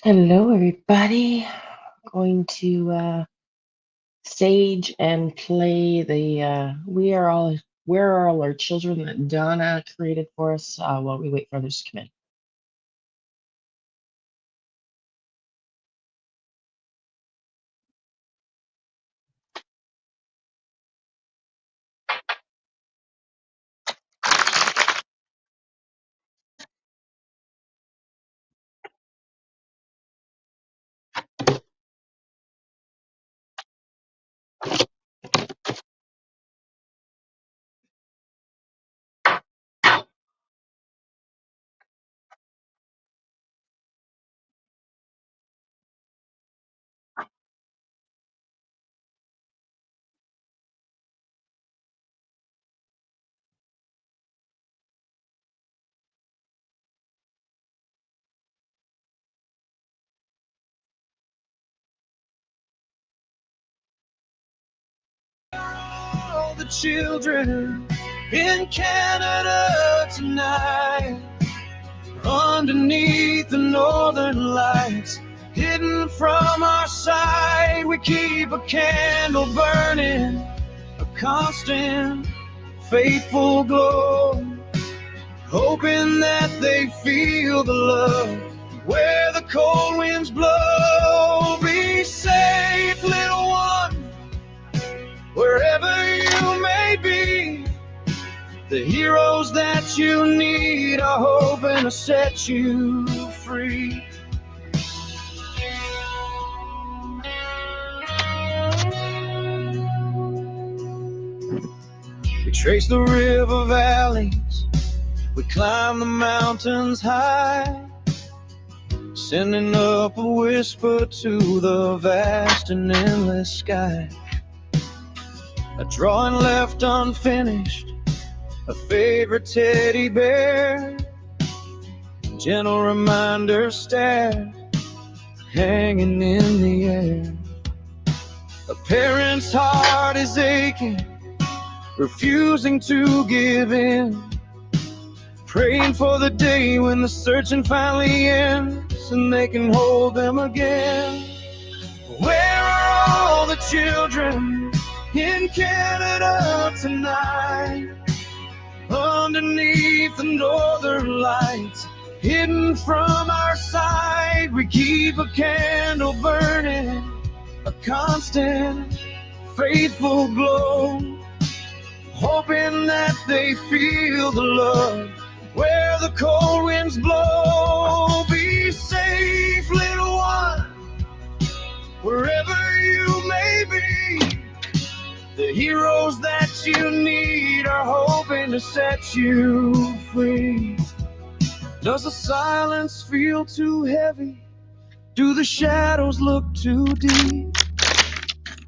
Hello, everybody. Going to stage and play the Where Are All Our Children that Donna created for us while we wait for others to come in. All the children in Canada tonight, underneath the northern lights, hidden from our sight, we keep a candle burning, a constant, faithful glow, hoping that they feel the love where the cold winds blow. Be safe, little one, wherever you may be. The heroes that you need are hoping to set you free. We trace the river valleys, we climb the mountains high, sending up a whisper to the vast and endless sky. A drawing left unfinished, a favorite teddy bear, gentle reminder stare hanging in the air. A parent's heart is aching, refusing to give in, praying for the day when the searching finally ends and they can hold them again. Where are all the children in Canada tonight, underneath the northern lights, hidden from our sight? We keep a candle burning, a constant, faithful glow, hoping that they feel the love where the cold winds blow. Be safe, little one, wherever you may be. The heroes that you need are hoping to set you free. Does the silence feel too heavy? Do the shadows look too deep?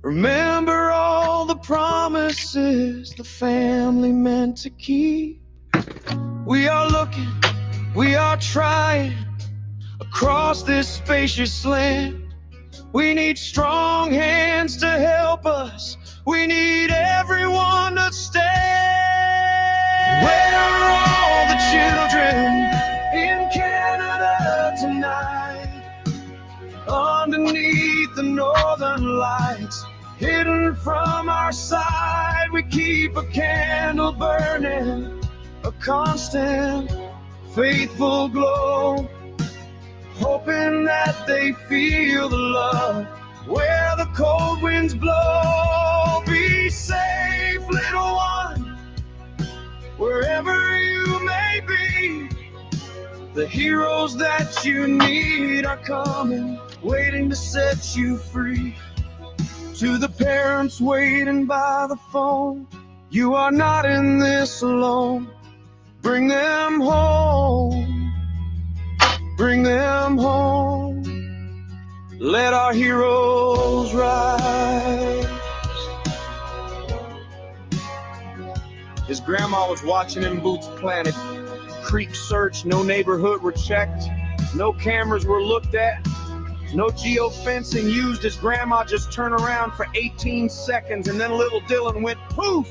Remember all the promises the family meant to keep. We are looking, we are trying, across this spacious land. We need strong hands to help us. We need everyone to stand. Where are all the children in Canada tonight, underneath the northern lights, hidden from our sight? We keep a candle burning, a constant, faithful glow, hoping that they feel the love where the cold winds blow. Be safe, little one, wherever you may be. The heroes that you need are coming, waiting to set you free. To the parents waiting by the phone, you are not in this alone. Bring them home, bring them home. Let our heroes rise. His grandma was watching him boots planted. Creek searched, no neighborhood were checked. No cameras were looked at. No geofencing used. His grandma just turned around for 18 seconds and then little Dylan went poof.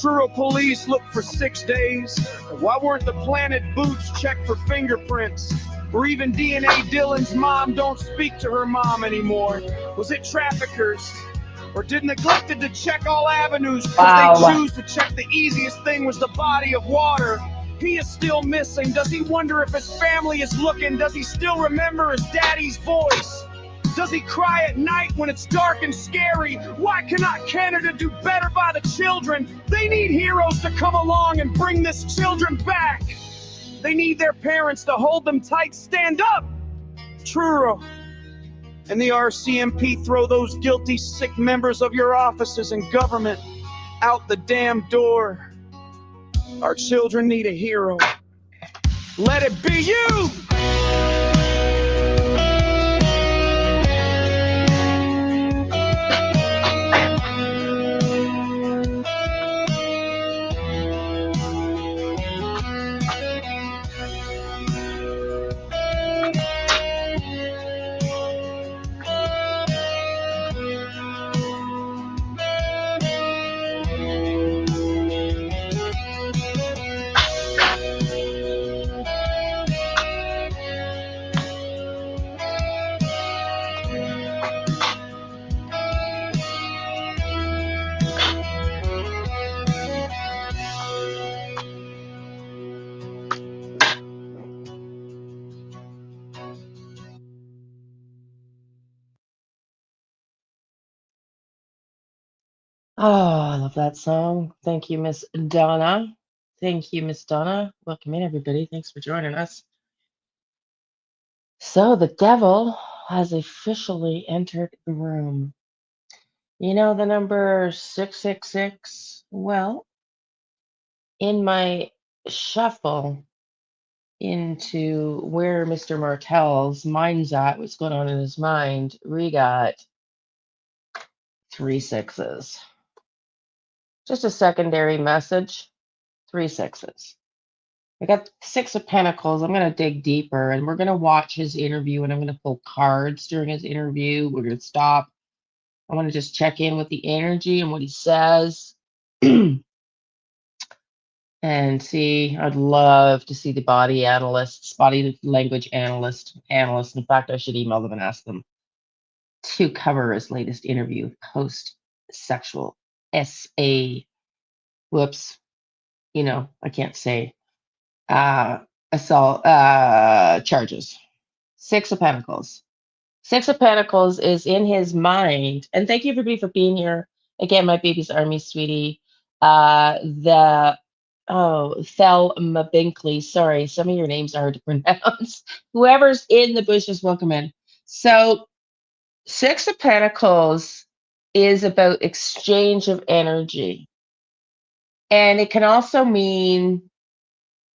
Truro police looked for 6 days. Why weren't the planted boots checked for fingerprints? Or even DNA Dylan's mom don't speak to her mom anymore? Was it traffickers? Or did neglected to check all avenues because they choose to check the easiest thing was the body of water? He is still missing. Does he wonder if his family is looking? Does he still remember his daddy's voice? Does he cry at night when it's dark and scary? Why cannot Canada do better by the children? They need heroes to come along and bring this children back. They need their parents to hold them tight. Stand up, Truro. And the RCMP, throw those guilty, sick members of your offices and government out the damn door. Our children need a hero. Let it be you! Oh, I love that song. Thank you, Miss Donna. Thank you, Miss Donna. Welcome in, everybody. Thanks for joining us. So the devil has officially entered the room. You know the number 666? Well, in my shuffle into where Mr. Martell's mind's at, what's going on in his mind, we got 3 6s. Just a secondary message, 3 6s. I got 6 of Pentacles. I'm going to dig deeper and we're going to watch his interview and I'm going to pull cards during his interview. We're going to stop. I want to just check in with the energy and what he says and see. I'd love to see the body analysts, body language analysts. In fact, I should email them and ask them to cover his latest interview post sexual SA. Whoops. You know, I can't say assault charges. 6 of Pentacles. 6 of Pentacles is in his mind. And thank you everybody for being here. Again, my baby's army, sweetie. Thelma Binkley. Sorry, some of your names are hard to pronounce. Whoever's in the bushes, welcome in. So 6 of Pentacles is about exchange of energy. And it can also mean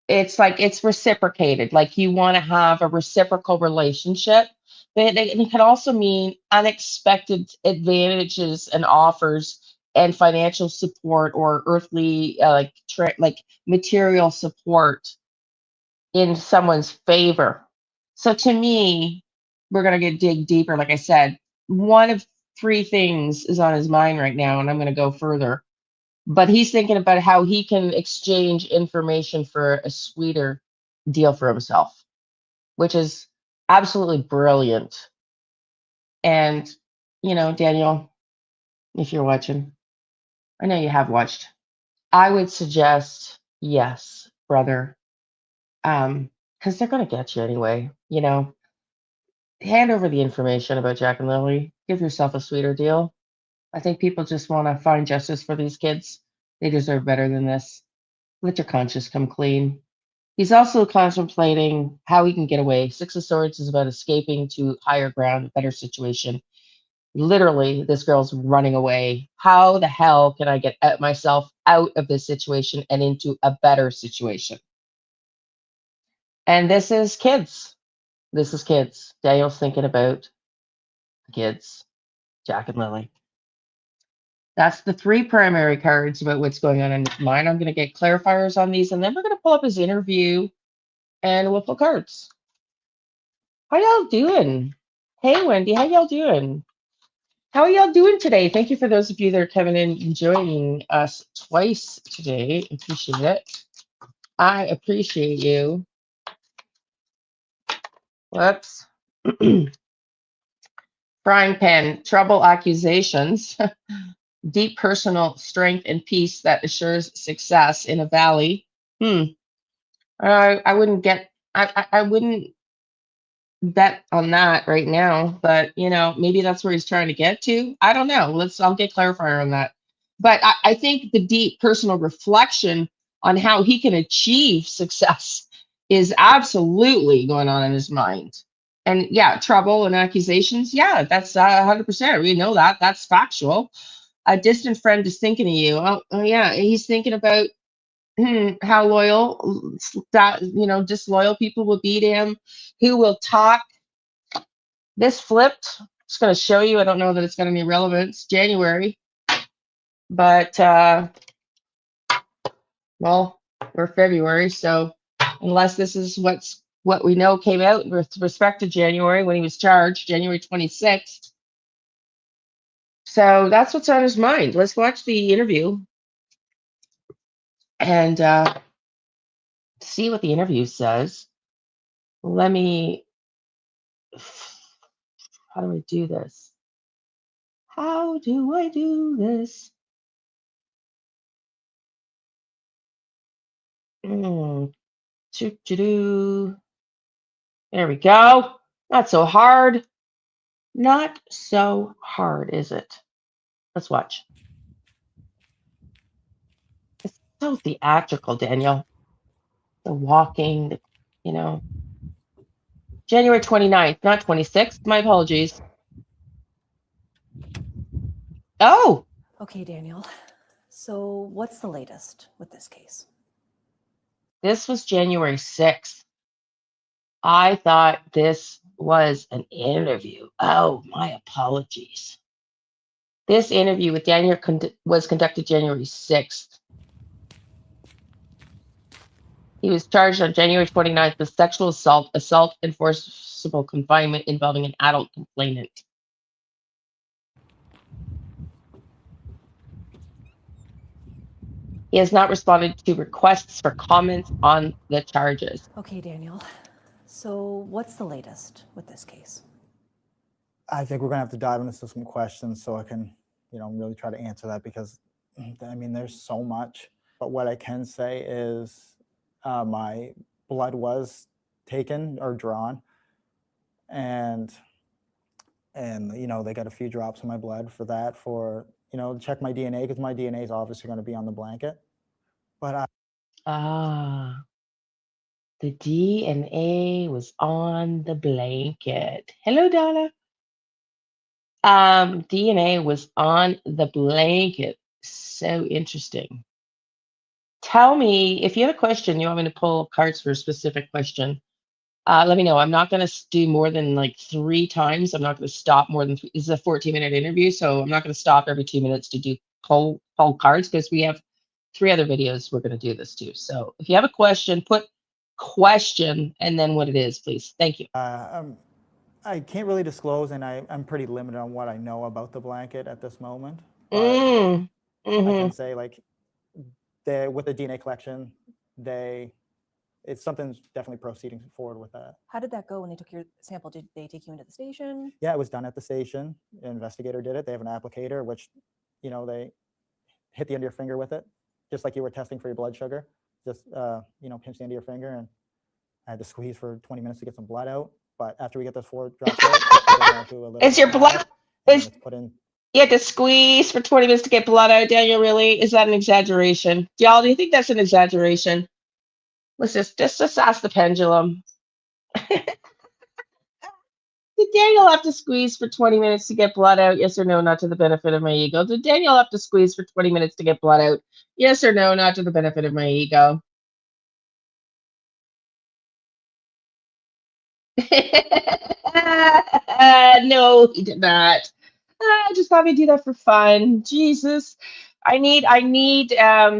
it's like it's reciprocated, like you want to have a reciprocal relationship. But it can also mean unexpected advantages and offers and financial support or earthly, like material support in someone's favor. So to me, we're going to dig deeper. Like I said, one of 3 things is on his mind right now, and I'm going to go further. But he's thinking about how he can exchange information for a sweeter deal for himself, which is absolutely brilliant. And, you know, Daniel, if you're watching, I know you have watched, I would suggest, yes, brother, because they're going to get you anyway. You know, hand over the information about Jack and Lilly, give yourself a sweeter deal. I think people just want to find justice for these kids. They deserve better than this. Let your conscience come clean. He's also contemplating how he can get away. 6 of Swords is about escaping to higher ground, a better situation. Literally, this girl's running away. How the hell can I get myself out of this situation and into a better situation? And this is kids. This is kids. Daniel's thinking about the kids, Jack and Lilly. That's the 3 primary cards about what's going on in his mind. I'm going to get clarifiers on these, and then we're going to pull up his interview and we'll pull cards. How y'all doing? Hey, Wendy, how y'all doing? How are y'all doing today? Thank you for those of you that are coming in and joining us twice today. Appreciate it. I appreciate you. Whoops. Frying pan, trouble accusations, deep personal strength and peace that assures success in a valley. Hmm. I wouldn't get, I wouldn't bet on that right now, but maybe that's where he's trying to get to. I don't know. I'll get clarifier on that. But I think the deep personal reflection on how he can achieve success is absolutely going on in his mind. And yeah, trouble and accusations. Yeah, that's 100%. We know that. That's factual. A distant friend is thinking of you. Oh yeah, he's thinking about how loyal that disloyal people will be to him, who will talk. This flipped. Just going to show you. I don't know that it's got any relevance. January, but well, we're February, so unless this is what we know came out with respect to January when he was charged, January 26th. So that's what's on his mind. Let's watch the interview and see what the interview says. Let me. How do I do this? How do I do this? Choo-choo-doo. There we go. Not so hard. Not so hard, is it? Let's watch. It's so theatrical, Daniel. The walking, January 29th, not 26th. My apologies. Oh, Okay, Daniel. So what's the latest with this case? this was January 6th. I thought this was an interview. Oh, my apologies. This interview with Daniel was conducted January 6th. He was charged on January 29th with sexual assault, and forcible confinement involving an adult complainant. He has not responded to requests for comments on the charges. Okay, Daniel. So what's the latest with this case? I think we're going to have to dive into some questions so I can, really try to answer that because, there's so much. But what I can say is my blood was taken or drawn, and they got a few drops in my blood for that, to check my DNA, because my DNA is obviously going to be on the blanket. But the DNA was on the blanket. Hello, Donna. DNA was on the blanket. So interesting. Tell me if you have a question, you want me to pull cards for a specific question. Let me know. I'm not going to do more than like 3 times. I'm not going to stop more than this is a 14-minute interview, so I'm not going to stop every 2 minutes to do pull cards because we have 3 other videos we're going to do this too. So if you have a question, put question and then what it is, please. Thank you. I can't really disclose, and I'm pretty limited on what I know about the blanket at this moment. But I can say, with the DNA collection, it's something's definitely proceeding forward with that. How did that go when they took your sample? Did they take you into the station? Yeah, it was done at the station. An investigator did it. They have an applicator, which, they hit the end of your finger with it, just like you were testing for your blood sugar. Just, pinch the end of your finger, and I had to squeeze for 20 minutes to get some blood out. But after we get those 4 drops out, is your blood put in? You had to squeeze for 20 minutes to get blood out, Daniel. Really? Is that an exaggeration? Y'all, do you think that's an exaggeration? Let's just ask the pendulum. Did Daniel have to squeeze for 20 minutes to get blood out? Yes or no, not to the benefit of my ego. Did Daniel have to squeeze for 20 minutes to get blood out? Yes or no, not to the benefit of my ego. No, he did not. I just thought we'd do that for fun. Jesus. I need,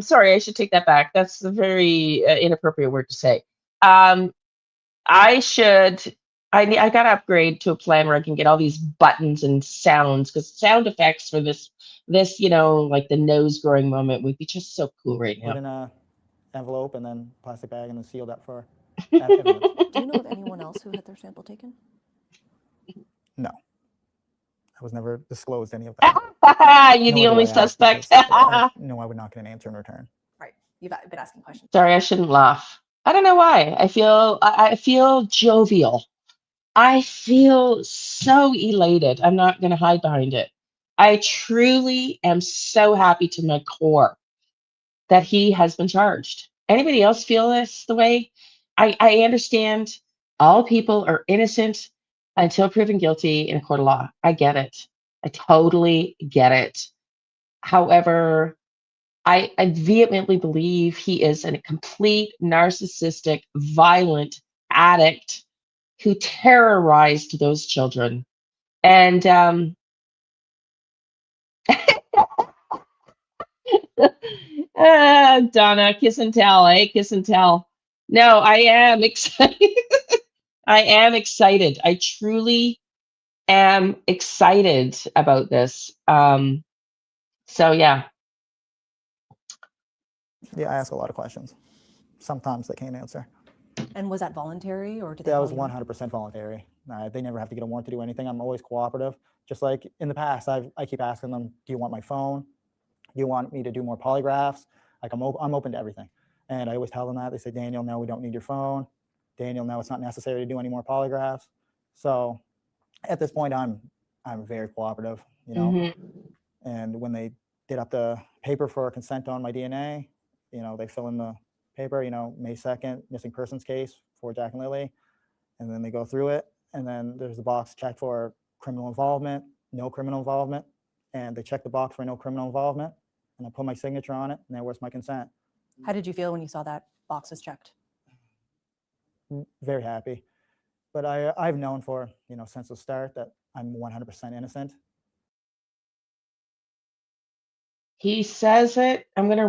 sorry, I should take that back. That's a very inappropriate word to say. I got to upgrade to a plan where I can get all these buttons and sounds, because sound effects for this, like the nose growing moment would be just so cool right now. Put in a envelope and then plastic bag and then sealed up for evidence. Do you know of anyone else who had their sample taken? No, I was never disclosed any of that. You're the Nor do only I ask suspect. because I know I would not get an answer in return. Right. You've been asking questions. Sorry, I shouldn't laugh. I don't know why. I feel jovial. I feel so elated. I'm not going to hide behind it. I truly am so happy to my core that he has been charged. Anybody else feel this the way? I understand all people are innocent until proven guilty in a court of law. I get it. I totally get it. However, I vehemently believe he is a complete narcissistic, violent addict who terrorized those children. And Donna, kiss and tell, eh? Kiss and tell. No, I am excited. I am excited. I truly am excited about this. So yeah. Yeah, I ask a lot of questions. Sometimes they can't answer. And was that voluntary, or did they That call was you? 100% voluntary. They never have to get a warrant to do anything. I'm always cooperative. Just like in the past, I keep asking them, do you want my phone? Do you want me to do more polygraphs? Like I'm open to everything. And I always tell them that. They say, Daniel, no, we don't need your phone. Daniel, no, it's not necessary to do any more polygraphs. So at this point, I'm very cooperative, you know. Mm-hmm. And when they did up the paper for consent on my DNA, you know, they fill in the paper, you know, May 2nd, missing persons case for Jack and Lilly. And then they go through it. And then there's the box check for criminal involvement, no criminal involvement. And they check the box for no criminal involvement. And I put my signature on it. And then where's my consent? How did you feel when you saw that box was checked? Very happy. But I've known for, you know, since the start that I'm 100% innocent. He says it. I'm gonna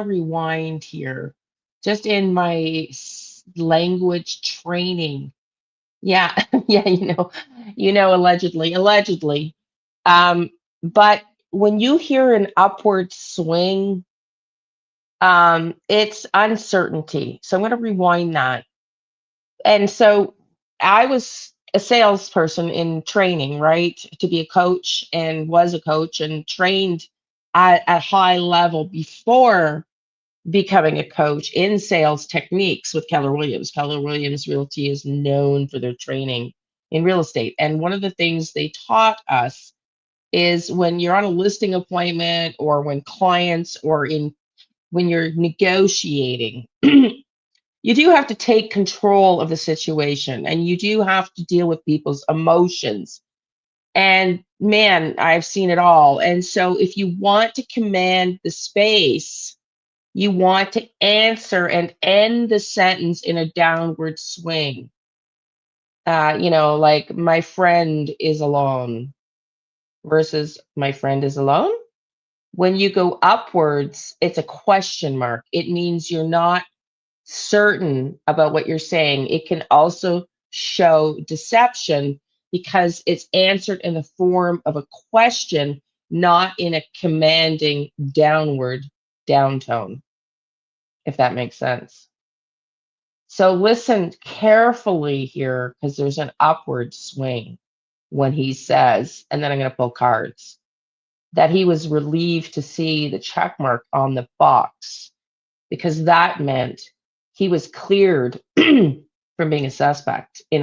rewind here, just in my language training. Yeah, yeah, allegedly. But when you hear an upward swing, it's uncertainty. So I'm gonna rewind that. And so I was a salesperson in training, right, to be a coach, and was a coach and trained at high level before becoming a coach in sales techniques with Keller Williams. Keller Williams Realty is known for their training in real estate. And one of the things they taught us is when you're on a listing appointment, or when clients, or when you're negotiating, you do have to take control of the situation, and you do have to deal with people's emotions. And man, I've seen it all. And so if you want to command the space, you want to answer and end the sentence in a downward swing. Like my friend is alone versus my friend is alone. When you go upwards, it's a question mark. It means you're not certain about what you're saying. It can also show deception because it's answered in the form of a question, not in a commanding downward downtone, if that makes sense. So listen carefully here, because there's an upward swing when he says, and then I'm going to pull cards, that he was relieved to see the check mark on the box, because that meant he was cleared from being a suspect in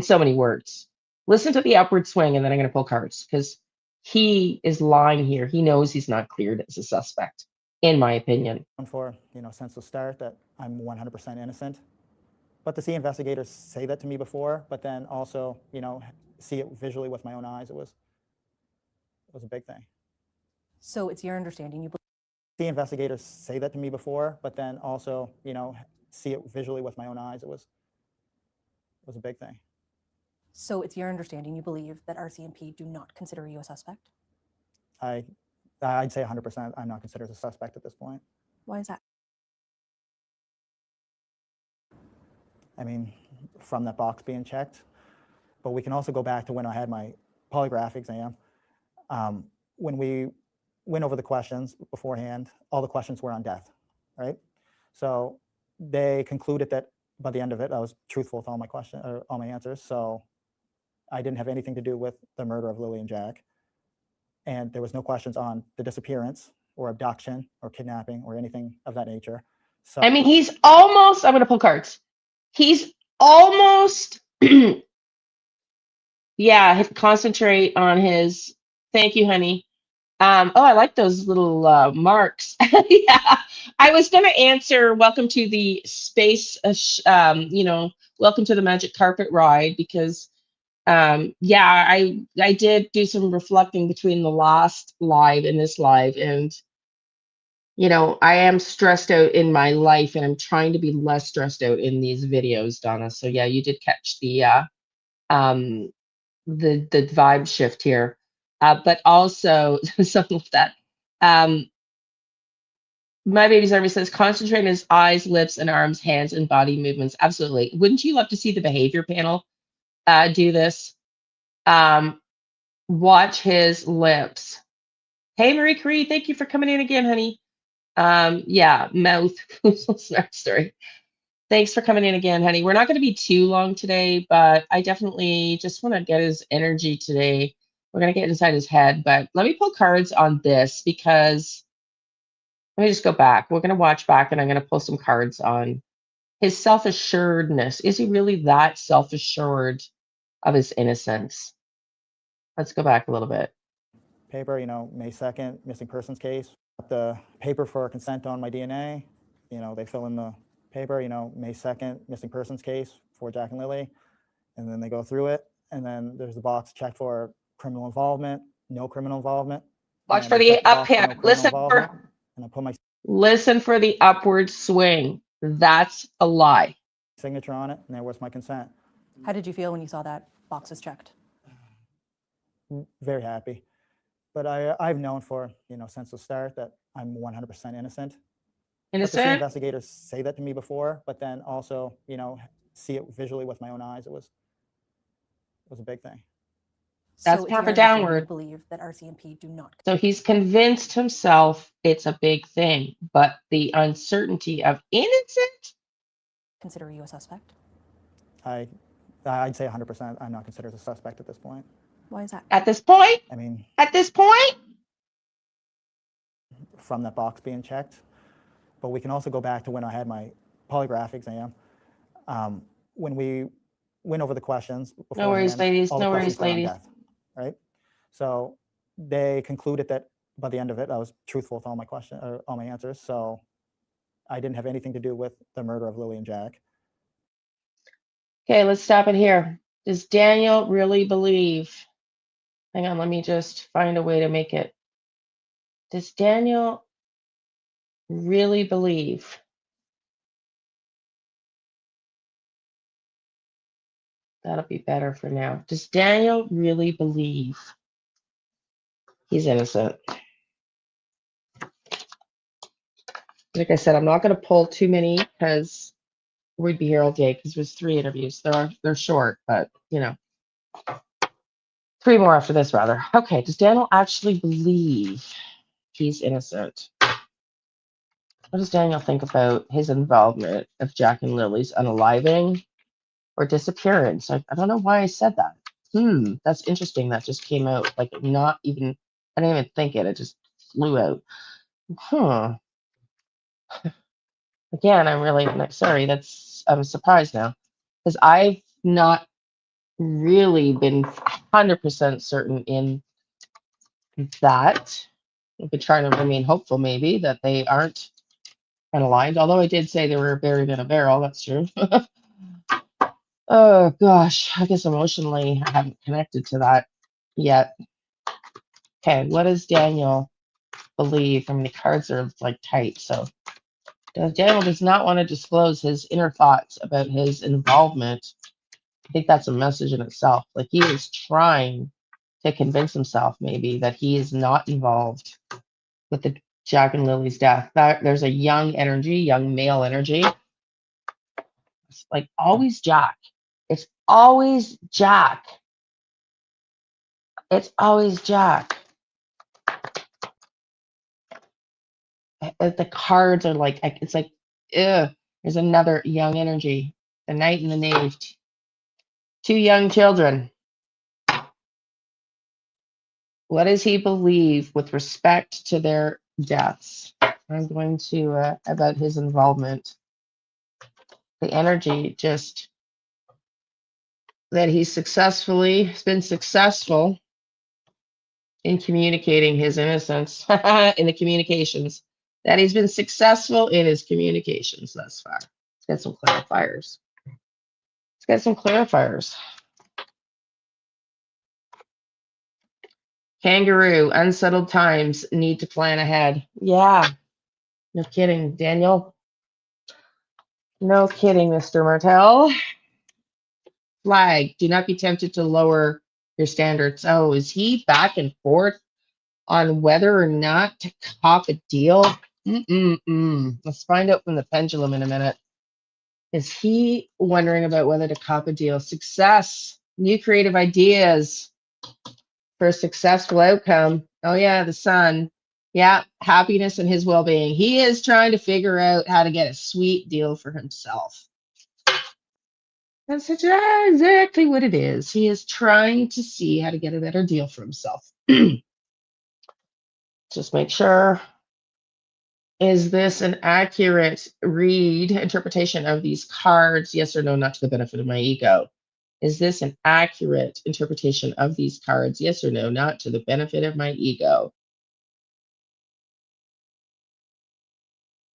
so many words. Listen to the upward swing, and then I'm going to pull cards, because he is lying here. He knows he's not cleared as a suspect, in my opinion. For, you know, since the start that I'm 100% innocent. But to see investigators say that to me before, but then also, you know, see it visually with my own eyes, it was a big thing. So it's your understanding you believe. See investigators say that to me before, but then also, you know, see it visually with my own eyes, it was a big thing. So it's your understanding you believe that RCMP do not consider you a suspect? I'd say 100% I'm not considered a suspect at this point. Why is that? I mean, from that box being checked. But we can also go back to when I had my polygraph exam. When we went over the questions beforehand, all the questions were on death, right? So they concluded that by the end of it, I was truthful with all my questions or all my answers. So I didn't have anything to do with the murder of Lily and Jack. And there was no questions on the disappearance or abduction or kidnapping or anything of that nature. So I mean, he's almost, I'm going to pull cards. He's almost, yeah, concentrate on his, thank you, honey. Oh, I like those little marks. Yeah, I was going to answer, welcome to the space, welcome to the magic carpet ride, because yeah, I did do some reflecting between the last live and this live, and I am stressed out in my life, and I'm trying to be less stressed out in these videos, Donna. So yeah, you did catch um the vibe shift here. But also something like that. My baby's army says concentrate on his eyes, lips, and arms, hands, and body movements. Absolutely. Wouldn't you love to see the behavior panel do this? Watch his lips. Hey, Marie Curie, thank you for coming in again, honey. Yeah, mouth. Smart story. Thanks for coming in again, honey. We're not going to be too long today, but I definitely just want to get his energy today. We're going to get inside his head, but let me pull cards on this, because let me just go back. We're going to watch back, and I'm going to pull some cards on his self-assuredness. Is he really that self-assured of his innocence? Let's go back a little bit. paper, May 2nd, missing persons case. The paper for consent on my DNA, they fill in the paper, May 2nd, missing persons case for Jack and Lilly. And then they go through it. And then there's the box check for criminal involvement, no criminal involvement. Watch And for they the check the up box for hip. no criminal involvement. And I put my Listen for the upward swing. That's a lie. signature on it, and there was my consent. How did you feel when you saw that box was checked? Very happy. But I've known since the start that I'm 100% innocent. But to see Innocent? investigators say that to me before, but then also, see it visually with my own eyes, it was a big thing. That's So it's power your understanding downward. you believe that RCMP do not. So he's convinced himself it's a big thing, but the uncertainty of innocent? Consider you a suspect? I'd say 100% I'm not considered a suspect at this point. Why is that? At this point? I mean, At this point? from that box being checked. But we can also go back to when I had my polygraph exam. When we went over the questions beforehand, No worries, ladies. all the No questions worries, were on ladies. death, right? So they concluded that by the end of it, I was truthful with all my questions or all my answers. So I didn't have anything to do with the murder of Lily and Jack. Okay, let's stop it here. Does Daniel really believe? Hang on, let me just find a way to make it. Does Daniel really believe? That'll be better for now. Does Daniel really believe he's innocent? Like I said, I'm not going to pull too many because we'd be here all day, because there's 3 interviews. They're short, but 3 more after this, rather. Okay, does Daniel actually believe he's innocent? What does Daniel think about his involvement of Jack and Lily's unaliving or disappearance? I don't know why I said that. That's interesting. That just came out like not even, I didn't even think it. It just flew out. Again, I'm really sorry. I'm surprised now, because I've not really been 100% certain in that. I've been trying to remain hopeful, maybe, that they aren't unaligned. Although I did say they were buried in a barrel. That's true. Oh gosh, I guess emotionally I haven't connected to that yet. Okay, what does Daniel believe? I mean, the cards are like tight, so Daniel does not want to disclose his inner thoughts about his involvement. I think that's a message in itself. Like, he is trying to convince himself maybe that he is not involved with the Jack and Lily's death. There's a young energy, young male energy. It's like always Jack. It's always Jack. It's always Jack. The cards are like, it's like, ugh, there's another young energy. The knight and the knave. Two young children. What does he believe with respect to their deaths? I'm going to, about his involvement. The energy just that he's been successful in communicating his innocence in the communications. That he's been successful in his communications thus far. Let's get some clarifiers. Kangaroo, unsettled times, need to plan ahead. Yeah, no kidding, Daniel. No kidding, Mr. Martell. Flag, do not be tempted to lower your standards. Oh, is he back and forth on whether or not to cop a deal? Let's find out from the pendulum in a minute. Is he wondering about whether to cop a deal? Success, new creative ideas for a successful outcome. Oh yeah, the sun. Yeah, happiness and his well-being. He is trying to figure out how to get a sweet deal for himself. That's exactly what it is. He is trying to see how to get a better deal for himself. Just make sure. Is this an accurate interpretation of these cards? Yes or no, not to the benefit of my ego. Is this an accurate interpretation of these cards? Yes or no, not to the benefit of my ego.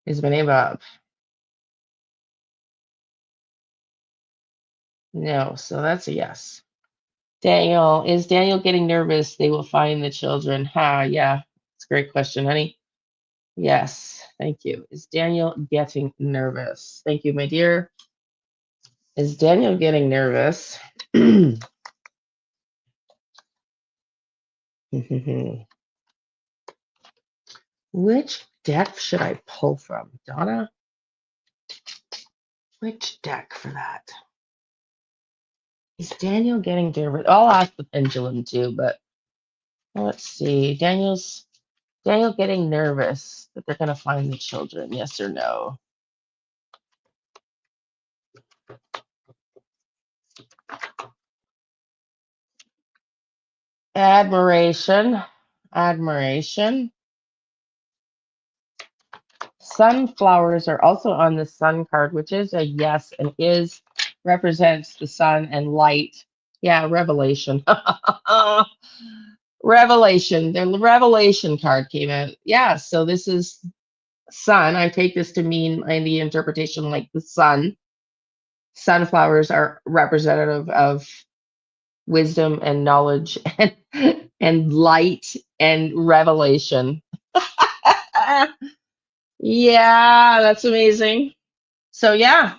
Is my name Bob? No, so that's a yes. Daniel, is Daniel getting nervous? They will find the children. Yeah, it's a great question, honey. Yes, thank you. Is Daniel getting nervous? Thank you, my dear. Is Daniel getting nervous? Which deck should I pull from? Donna? Which deck for that? Is Daniel getting nervous? I'll ask the pendulum too, but let's see. Daniel getting nervous that they're going to find the children, yes or no? Admiration. Sunflowers are also on the sun card, which is a yes, and represents the sun and light. Yeah, revelation. Revelation. The revelation card came out. Yeah, so this is sun. I take this to mean in the interpretation like the sun. Sunflowers are representative of wisdom and knowledge and light and revelation. Yeah, that's amazing. So yeah,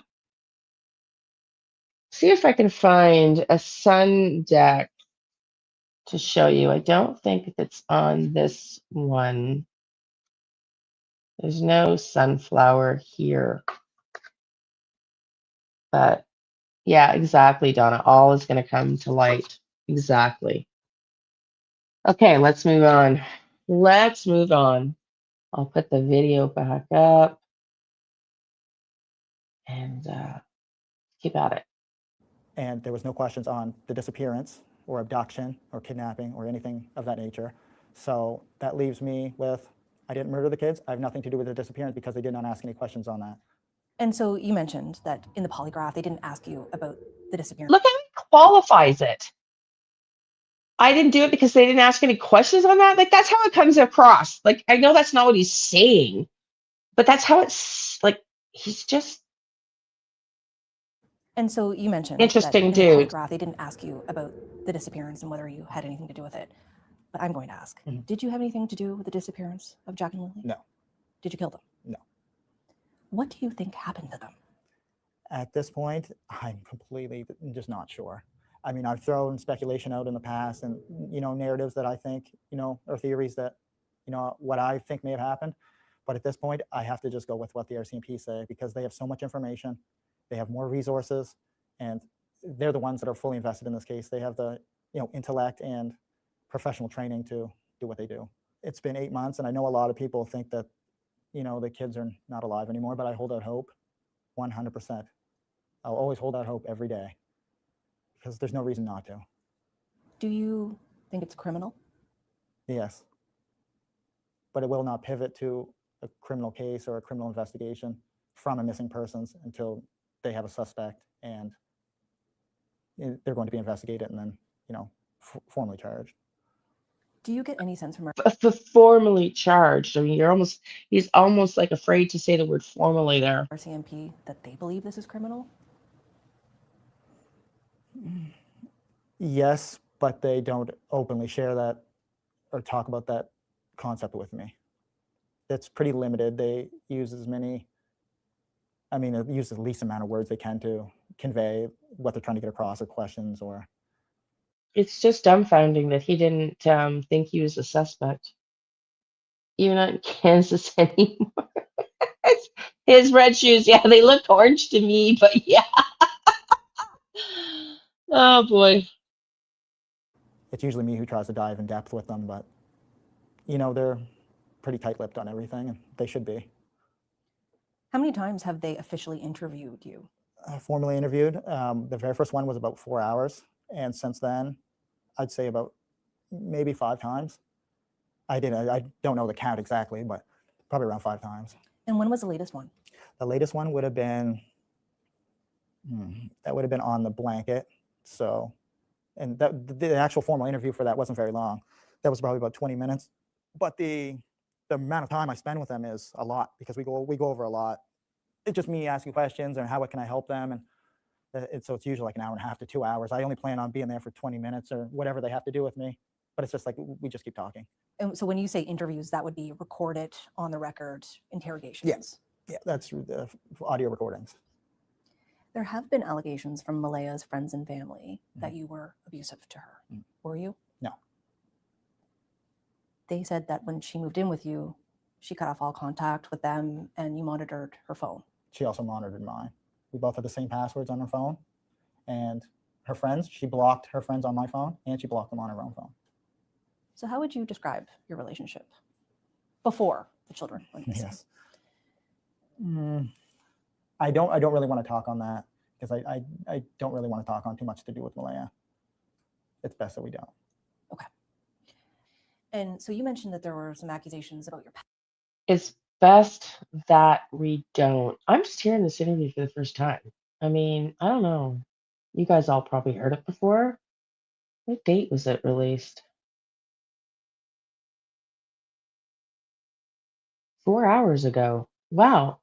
see if I can find a sun deck to show you. I don't think it's on this one. There's no sunflower here. But yeah, exactly, Donna. All is going to come to light. Exactly. Okay, let's move on. I'll put the video back up and keep at it. And there was no questions on the disappearance or abduction or kidnapping or anything of that nature. So that leaves me with, I didn't murder the kids. I have nothing to do with the disappearance because they did not ask any questions on that. And so you mentioned that in the polygraph, they didn't ask you about the disappearance. Look how he qualifies it. I didn't do it because they didn't ask any questions on that. Like, that's how it comes across. Like, I know that's not what he's saying, but that's how it's like, he's just And so you mentioned interesting that in the dude. polygraph, they didn't ask you about the disappearance and whether you had anything to do with it. But I'm going to ask, did you have anything to do with the disappearance of Jack and Lilly? No. Did you kill them? No. What do you think happened to them? At this point, I'm completely just not sure. I mean, I've thrown speculation out in the past and, narratives that I think, or theories that, what I think may have happened. But at this point, I have to just go with what the RCMP say because they have so much information. They have more resources, and they're the ones that are fully invested in this case. They have the, intellect and professional training to do what they do. It's been 8 months, and I know a lot of people think that, the kids are not alive anymore, but I hold out hope 100%. I'll always hold out hope every day because there's no reason not to. Do you think it's criminal? Yes. But it will not pivot to a criminal case or a criminal investigation from a missing persons until they have a suspect and they're going to be investigated and then, formally charged. Do you get any sense from Formally charged. I mean, he's almost like afraid to say the word formally there. RCMP that they believe this is criminal? Yes, but they don't openly share that or talk about that concept with me. It's pretty limited. They use they use the least amount of words they can to convey what they're trying to get across or questions or. It's just dumbfounding that he didn't think he was a suspect. You're not in Kansas anymore. His red shoes, yeah, they look orange to me, but yeah. Oh boy. It's usually me who tries to dive in depth with them, but they're pretty tight-lipped on everything, and they should be. How many times have they officially interviewed you? Formally interviewed. The very first one was about 4 hours, and since then, I'd say about maybe 5 times. I don't know the count exactly, but probably around 5 times. And when was the latest one? The latest one would have been on the blanket. So, and the actual formal interview for that wasn't very long. That was probably about 20 minutes. But the amount of time I spend with them is a lot because we go over a lot. It's just me asking questions and how can I help them, and so it's usually like an hour and a half to 2 hours. I only plan on being there for 20 minutes or whatever they have to do with me. But it's just like we just keep talking. And so when you say interviews, that would be recorded on the record interrogations? Yes. Yeah, that's the audio recordings. There have been allegations from Malaya's friends and family that you were abusive to her. Were you? No. They said that when she moved in with you, she cut off all contact with them and you monitored her phone. She also monitored mine. We both had the same passwords on her phone, and her friends, she blocked her friends on my phone and she blocked them on her own phone. So how would you describe your relationship before the children went missing? Yes. I don't really want to talk on that because I don't really want to talk on too much to do with Malaya. It's best that we don't. Okay. And so you mentioned that there were some accusations about your past. It's best that we don't. I'm just hearing this interview for the first time. I mean, I don't know. You guys all probably heard it before. What date was it released? 4 hours ago. Wow.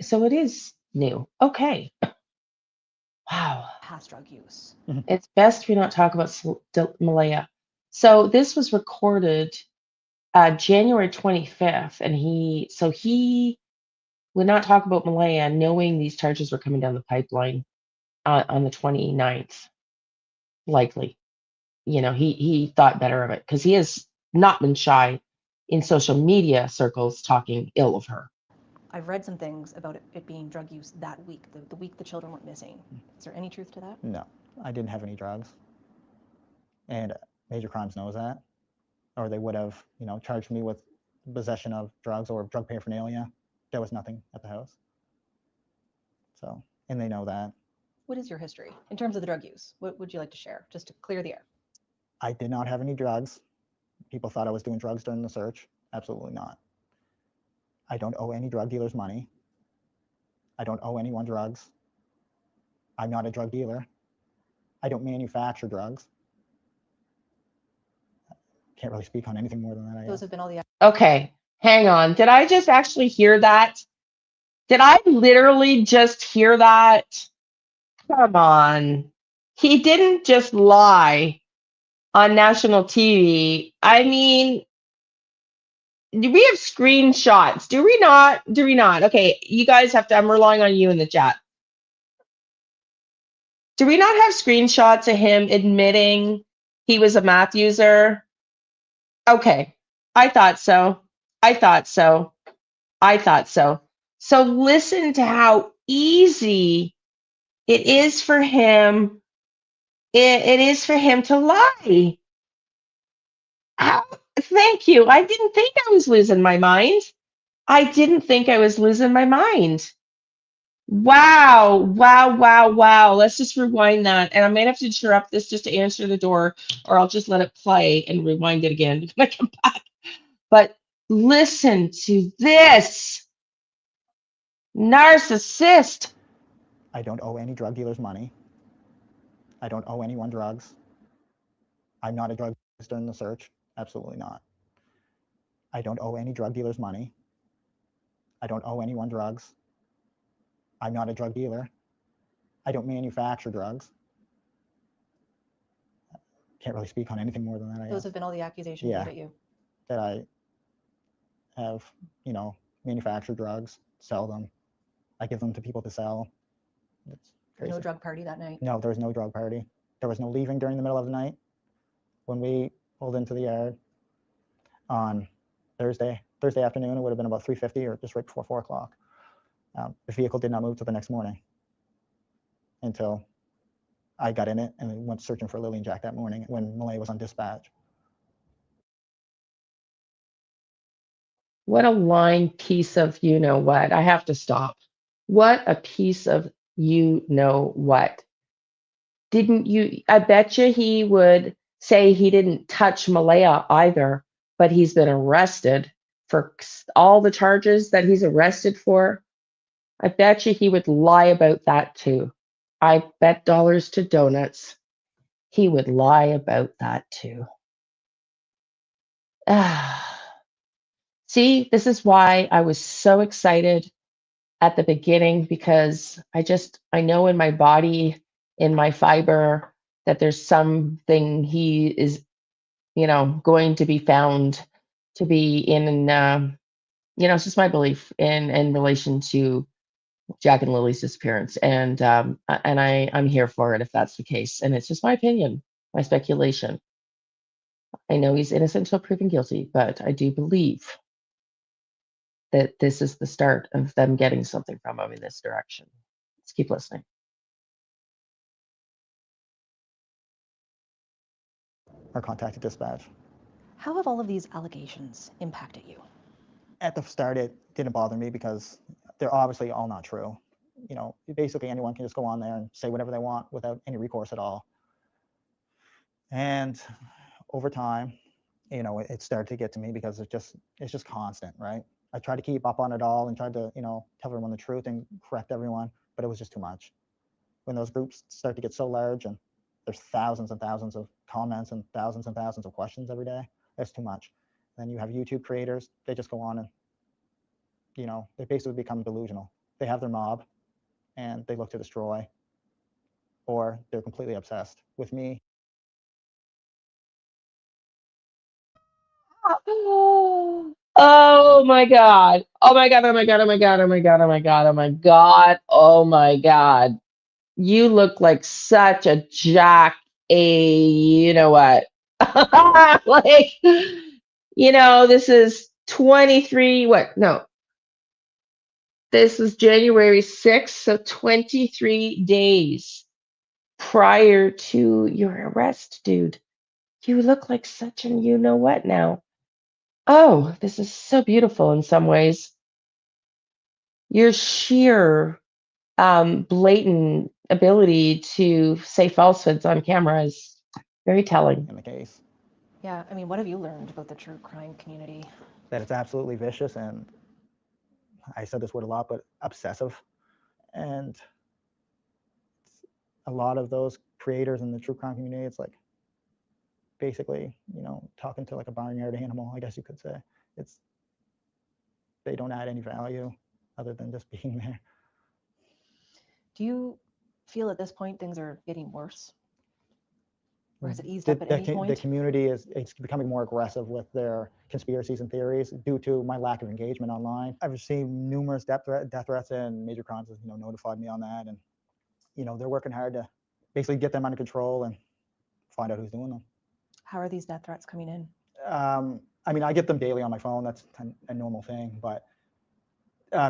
So it is new. Okay. Wow. Past drug use. It's best we not talk about Malaya. So this was recorded January 25th, and he would not talk about Malaya, knowing these charges were coming down the pipeline on the 29th. Likely, he thought better of it because he has not been shy in social media circles talking ill of her. I've read some things about it being drug use that week, the week the children went missing. Is there any truth to that? No, I didn't have any drugs. And Major Crimes knows that. Or they would have, charged me with possession of drugs or drug paraphernalia. There was nothing at the house. So, and they know that. What is your history in terms of the drug use? What would you like to share, just to clear the air? I did not have any drugs. People thought I was doing drugs during the search. Absolutely not. I don't owe any drug dealers money. I don't owe anyone drugs. I'm not a drug dealer. I don't manufacture drugs. Can't really speak on anything more than that. Those have been all the. Okay, hang on. Did I just actually hear that? Did I literally just hear that? Come on. He didn't just lie on national TV. I mean, do we have screenshots? Do we not? Do we not? Okay, you guys have to, I'm relying on you in the chat. Do we not have screenshots of him admitting he was a math user? Okay, I thought so. So listen to how easy it is for him. It is for him to lie. Thank you. I didn't think I was losing my mind. Wow, wow, wow, wow. Let's just rewind that. And I might have to interrupt this just to answer the door, or I'll just let it play and rewind it again when I come back. But listen to this narcissist. I don't owe any drug dealers money. I don't owe anyone drugs. I'm not a drug dealer in the search. Absolutely not. I don't owe any drug dealers money. I don't owe anyone drugs. I'm not a drug dealer. I don't manufacture drugs. Can't really speak on anything more than that, I Those guess. have been all the accusations Yeah. made at you. That I have, manufactured drugs, sell them. I give them to people to sell. It's There's crazy. no drug party that night. No, there was no drug party. There was no leaving during the middle of the night. When we pulled into the yard on Thursday afternoon, it would have been about 3:50 or just right before 4 o'clock. The vehicle did not move till the next morning until I got in it and went searching for Lily and Jack that morning when Malay was on dispatch. What a lying piece of you know what. I have to stop. What a piece of you know what. Didn't you? I bet you he would say he didn't touch Malaya either, but he's been arrested for all the charges that he's arrested for. I bet you he would lie about that too. I bet dollars to donuts he would lie about that too. See, this is why I was so excited at the beginning because I know in my body, in my fiber, that there's something he is, going to be found to be in, it's just my belief in relation to Jack and Lily's disappearance, and I'm here for it if that's the case, and it's just my opinion, my speculation. I know he's innocent until proven guilty, but I do believe that this is the start of them getting something from him in this direction. Let's keep listening. Or contacted dispatch. How have all of these allegations impacted you? At the start, it didn't bother me because they're obviously all not true. Basically anyone can just go on there and say whatever they want without any recourse at all. And over time, it started to get to me because it's just constant, right? I tried to keep up on it all and tried to, tell everyone the truth and correct everyone, but it was just too much. When those groups start to get so large and there's thousands and thousands of comments and thousands of questions every day, that's too much. Then you have YouTube creators, they just go on and, they basically become delusional. They have their mob and they look to destroy, or they're completely obsessed with me. Oh my God. Oh my God. Oh my God. Oh my God. Oh my God. Oh my God. Oh my God. Oh my God. You look like such a Jack, you know what? Like, this is 23, what? No, this was January 6th, so 23 days prior to your arrest, dude. You look like such an you know what now. Oh, this is so beautiful in some ways. Your sheer blatant ability to say falsehoods on camera is very telling. In the case. Yeah, I mean, what have you learned about the true crime community? That it's absolutely vicious, and I said this word a lot, but obsessive. And a lot of those creators in the true crime community, it's like basically, talking to like a barnyard animal, I guess you could say. They don't add any value other than just being there. Do you feel at this point things are getting worse? Or has it eased The, up at the, any the point? community it's becoming more aggressive with their conspiracies and theories due to my lack of engagement online. I've received numerous death threats, and Major Crimes has notified me on that, and they're working hard to basically get them under control and find out who's doing them. How are these death threats coming in? I mean, I get them daily on my phone. That's a normal thing, but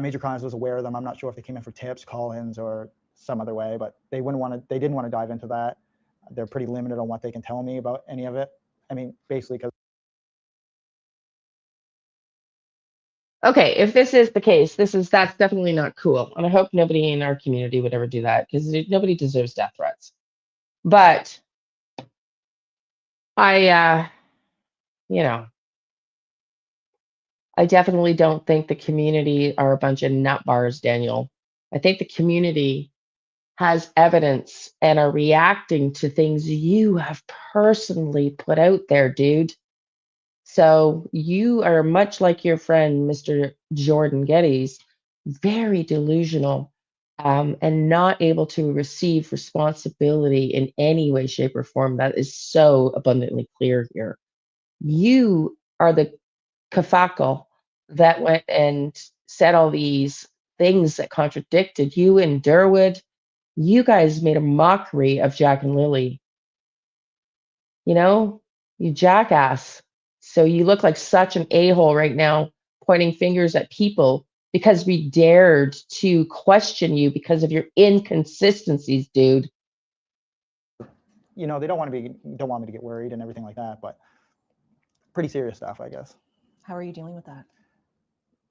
Major Crimes was aware of them. I'm not sure if they came in for tips, call-ins, or some other way, but they didn't want to dive into that. They're pretty limited on what they can tell me about any of it. I mean, basically because Okay, if this is the case, that's definitely not cool. And I hope nobody in our community would ever do that because nobody deserves death threats. But I you know, I definitely don't think the community are a bunch of nut bars, Daniel. I think the community has evidence and are reacting to things you have personally put out there, dude. So you are much like your friend, Mr. Jordan Geddes, very delusional and not able to receive responsibility in any way, shape, or form. That is so abundantly clear here. You are the kafakel that went and said all these things that contradicted you and Durwood. You guys made a mockery of Jack and Lilly. You know, you jackass. So you look like such an a-hole right now, pointing fingers at people because we dared to question you because of your inconsistencies, dude. You know, they don't want me to get worried and everything like that, but pretty serious stuff, I guess. How are you dealing with that?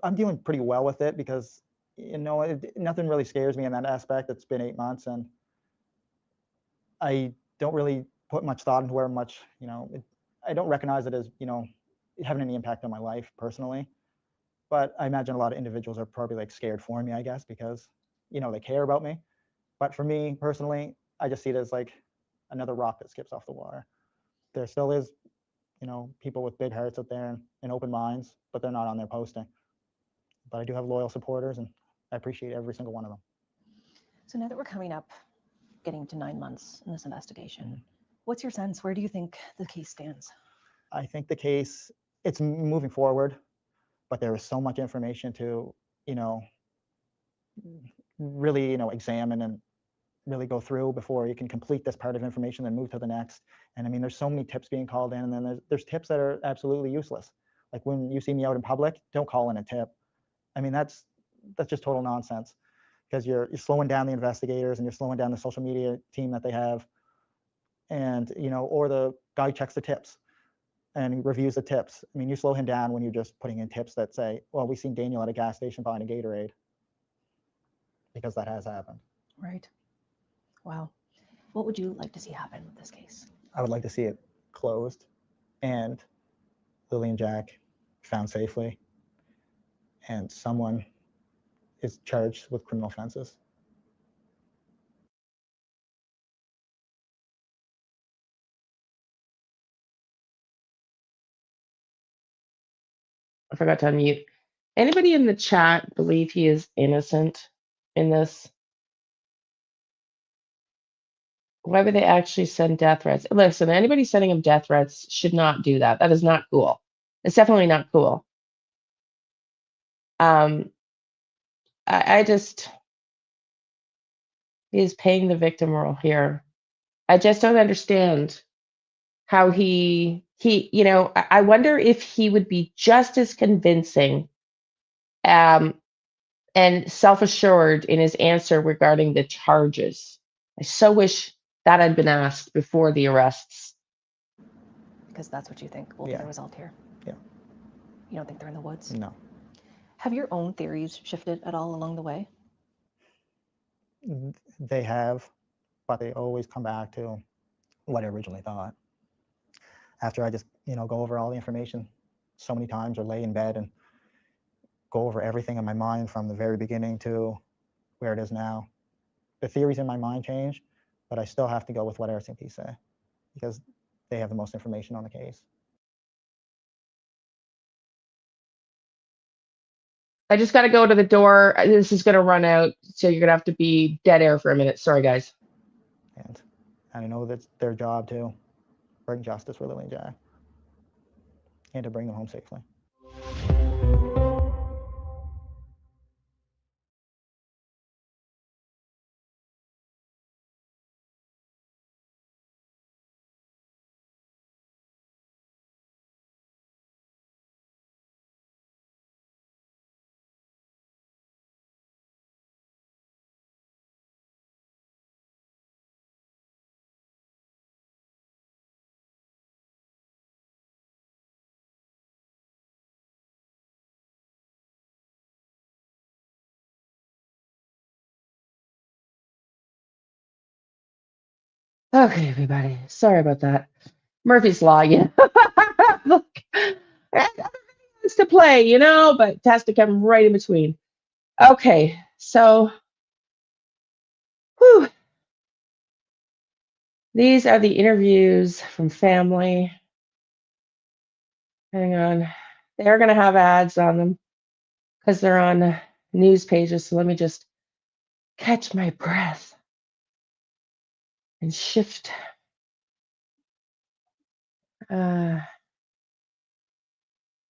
I'm dealing pretty well with it because, you know, nothing really scares me in that aspect. It's been 8 months and I don't really put much thought into where much, you know, I don't recognize it as, you know, having any impact on my life personally. But I imagine a lot of individuals are probably like scared for me, I guess, because, you know, they care about me. But for me personally, I just see it as like another rock that skips off the water. There still is, you know, people with big hearts out there and open minds, but they're not on there posting. But I do have loyal supporters and I appreciate every single one of them. So now that we're coming up, getting to 9 months in this investigation, what's your sense? Where do you think the case stands? I think the case, it's moving forward, but there is so much information to, you know, really, you know, examine and really go through before you can complete this part of information, then move to the next. And I mean, there's so many tips being called in, and then there's tips that are absolutely useless. Like when you see me out in public, don't call in a tip. I mean, that's just total nonsense because you're slowing down the investigators and you're slowing down the social media team that they have. And, you know, or the guy checks the tips and he reviews the tips. I mean, you slow him down when you're just putting in tips that say, well, we seen Daniel at a gas station buying a Gatorade, because that has happened. Right. Wow. What would you like to see happen with this case? I would like to see it closed and Lily and Jack found safely and someone is charged with criminal offenses. I forgot to unmute. Anybody in the chat believe he is innocent in this? Why would they actually send death threats? Listen, anybody sending him death threats should not do that. That is not cool. It's definitely not cool. I just, he's paying the victim role here. I just don't understand how you know, I wonder if he would be just as convincing and self-assured in his answer regarding the charges. I so wish that had been asked before the arrests. Because that's what you think will be the result here. Yeah. You don't think they're in the woods? No. Have your own theories shifted at all along the way? They have, but they always come back to what I originally thought. After I just, you know, go over all the information so many times or lay in bed and go over everything in my mind from the very beginning to where it is now. The theories in my mind change, but I still have to go with what RCMP say because they have the most information on the case. I just got to go to the door. This is going to run out, so you're going to have to be dead air for a minute. Sorry, guys. And I know that's their job to bring justice for Lily and Jack and to bring them home safely. Okay, everybody. Sorry about that. Murphy's Law, you know. Look, other videos to play, but it has to come right in between. Okay, so whew, these are the interviews from family. Hang on. They're going to have ads on them because they're on news pages. So let me just catch my breath and shift.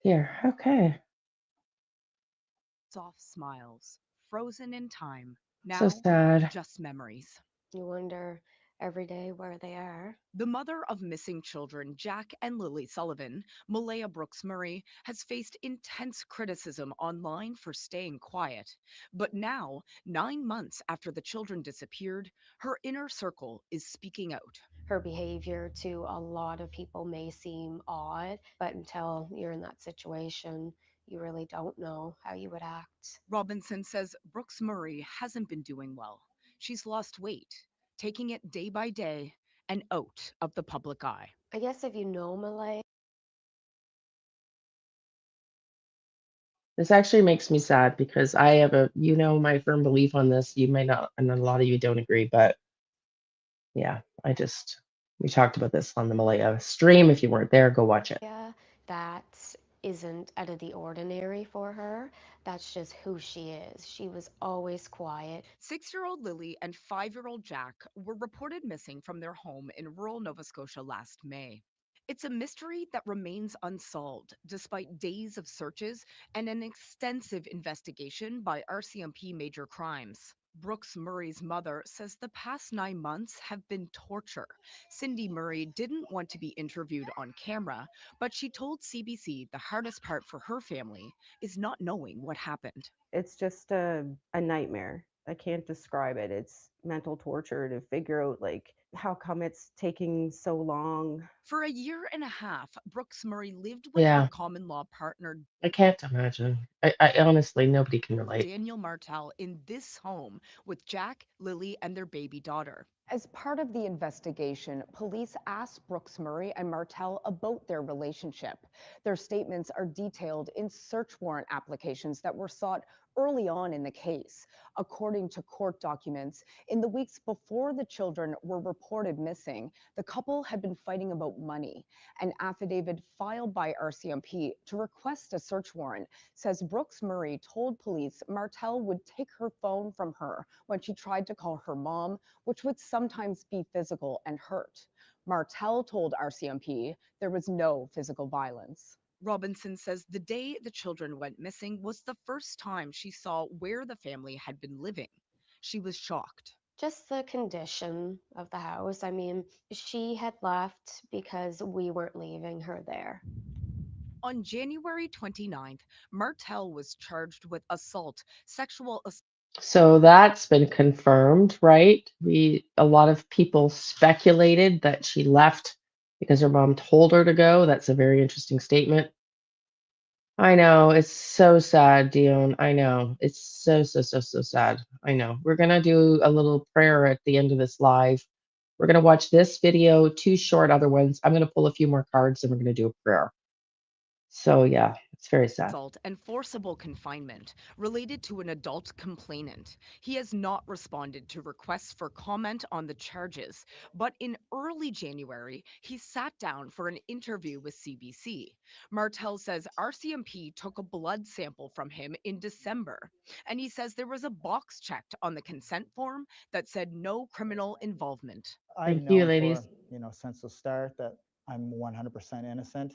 Here, okay. Soft smiles, frozen in time, So now sad. just memories. You wonder every day where they are. The mother of missing children, Jack and Lilly Sullivan, Malaya Brooks Murray, has faced intense criticism online for staying quiet. But now, 9 months after the children disappeared, her inner circle is speaking out. Her behavior to a lot of people may seem odd, but until you're in that situation, you really don't know how you would act. Robinson says Brooks Murray hasn't been doing well. She's lost weight, taking it day by day and out of the public eye. I guess if you know Malay, This actually makes me sad because I have my firm belief on this. You may not, and a lot of you don't agree, but yeah, we talked about this on the Malaya stream. If you weren't there, go watch it. that isn't out of the ordinary for her. That's just who she is. She was always quiet. 6-year-old Lily and 5-year-old Jack were reported missing from their home in rural Nova Scotia last May. It's a mystery that remains unsolved despite days of searches and an extensive investigation by RCMP Major Crimes. Brooks Murray's mother says the past 9 months have been torture. Cindy Murray didn't want to be interviewed on camera, but she told CBC the hardest part for her family is not knowing what happened. It's just a nightmare. I can't describe it. It's mental torture to figure out like how come it's taking so long. For a year and a half, Brooks Murray lived with Yeah. her common law partner, I can't imagine. I honestly, nobody can relate. Daniel Martell, in this home with Jack, Lily, and their baby daughter. As part of the investigation, police asked Brooks Murray and Martell about their relationship. Their statements are detailed in search warrant applications that were sought early on in the case. According to court documents, in the weeks before the children were reported missing, the couple had been fighting about money. An affidavit filed by RCMP to request a search warrant says Brooks Murray told police Martell would take her phone from her when she tried to call her mom, which would sometimes be physical and hurt. Martell told RCMP there was no physical violence. Robinson says the day the children went missing was the first time she saw where the family had been living. She was shocked. Just the condition of the house. I mean, she had left because we weren't leaving her there. On January 29th, Martell was charged with assault, sexual assault. So that's been confirmed, right? A lot of people speculated that she left because her mom told her to go. That's a very interesting statement. I know, it's so sad, Dion. I know. It's so, so, so, so sad. I know. We're gonna do a little prayer at the end of this live. We're gonna watch this video, two short other ones. I'm gonna pull a few more cards and we're gonna do a prayer. So yeah, it's very sad. Assault and forcible confinement related to an adult complainant. He has not responded to requests for comment on the charges, but in early January, he sat down for an interview with CBC. Martell says RCMP took a blood sample from him in December, and he says there was a box checked on the consent form that said no criminal involvement. I've Thank you, known ladies. for, since the start that I'm 100% innocent.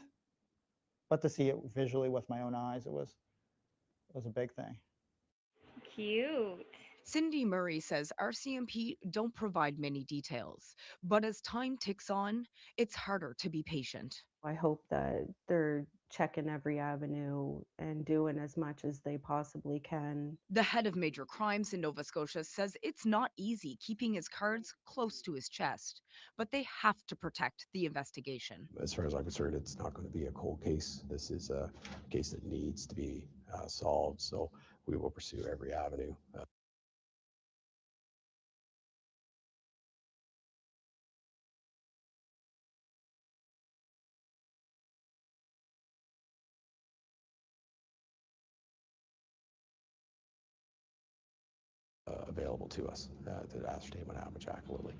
But to see it visually with my own eyes, it was a big thing. Cute. Cindy Murray says RCMP don't provide many details, but as time ticks on, it's harder to be patient. I hope that they're checking every avenue and doing as much as they possibly can. The head of Major Crimes in Nova Scotia says it's not easy keeping his cards close to his chest, but they have to protect the investigation. As far as I'm concerned, it's not going to be a cold case. This is a case that needs to be solved, so we will pursue every avenue. available to us to ascertain what happened with Jack and Lilly.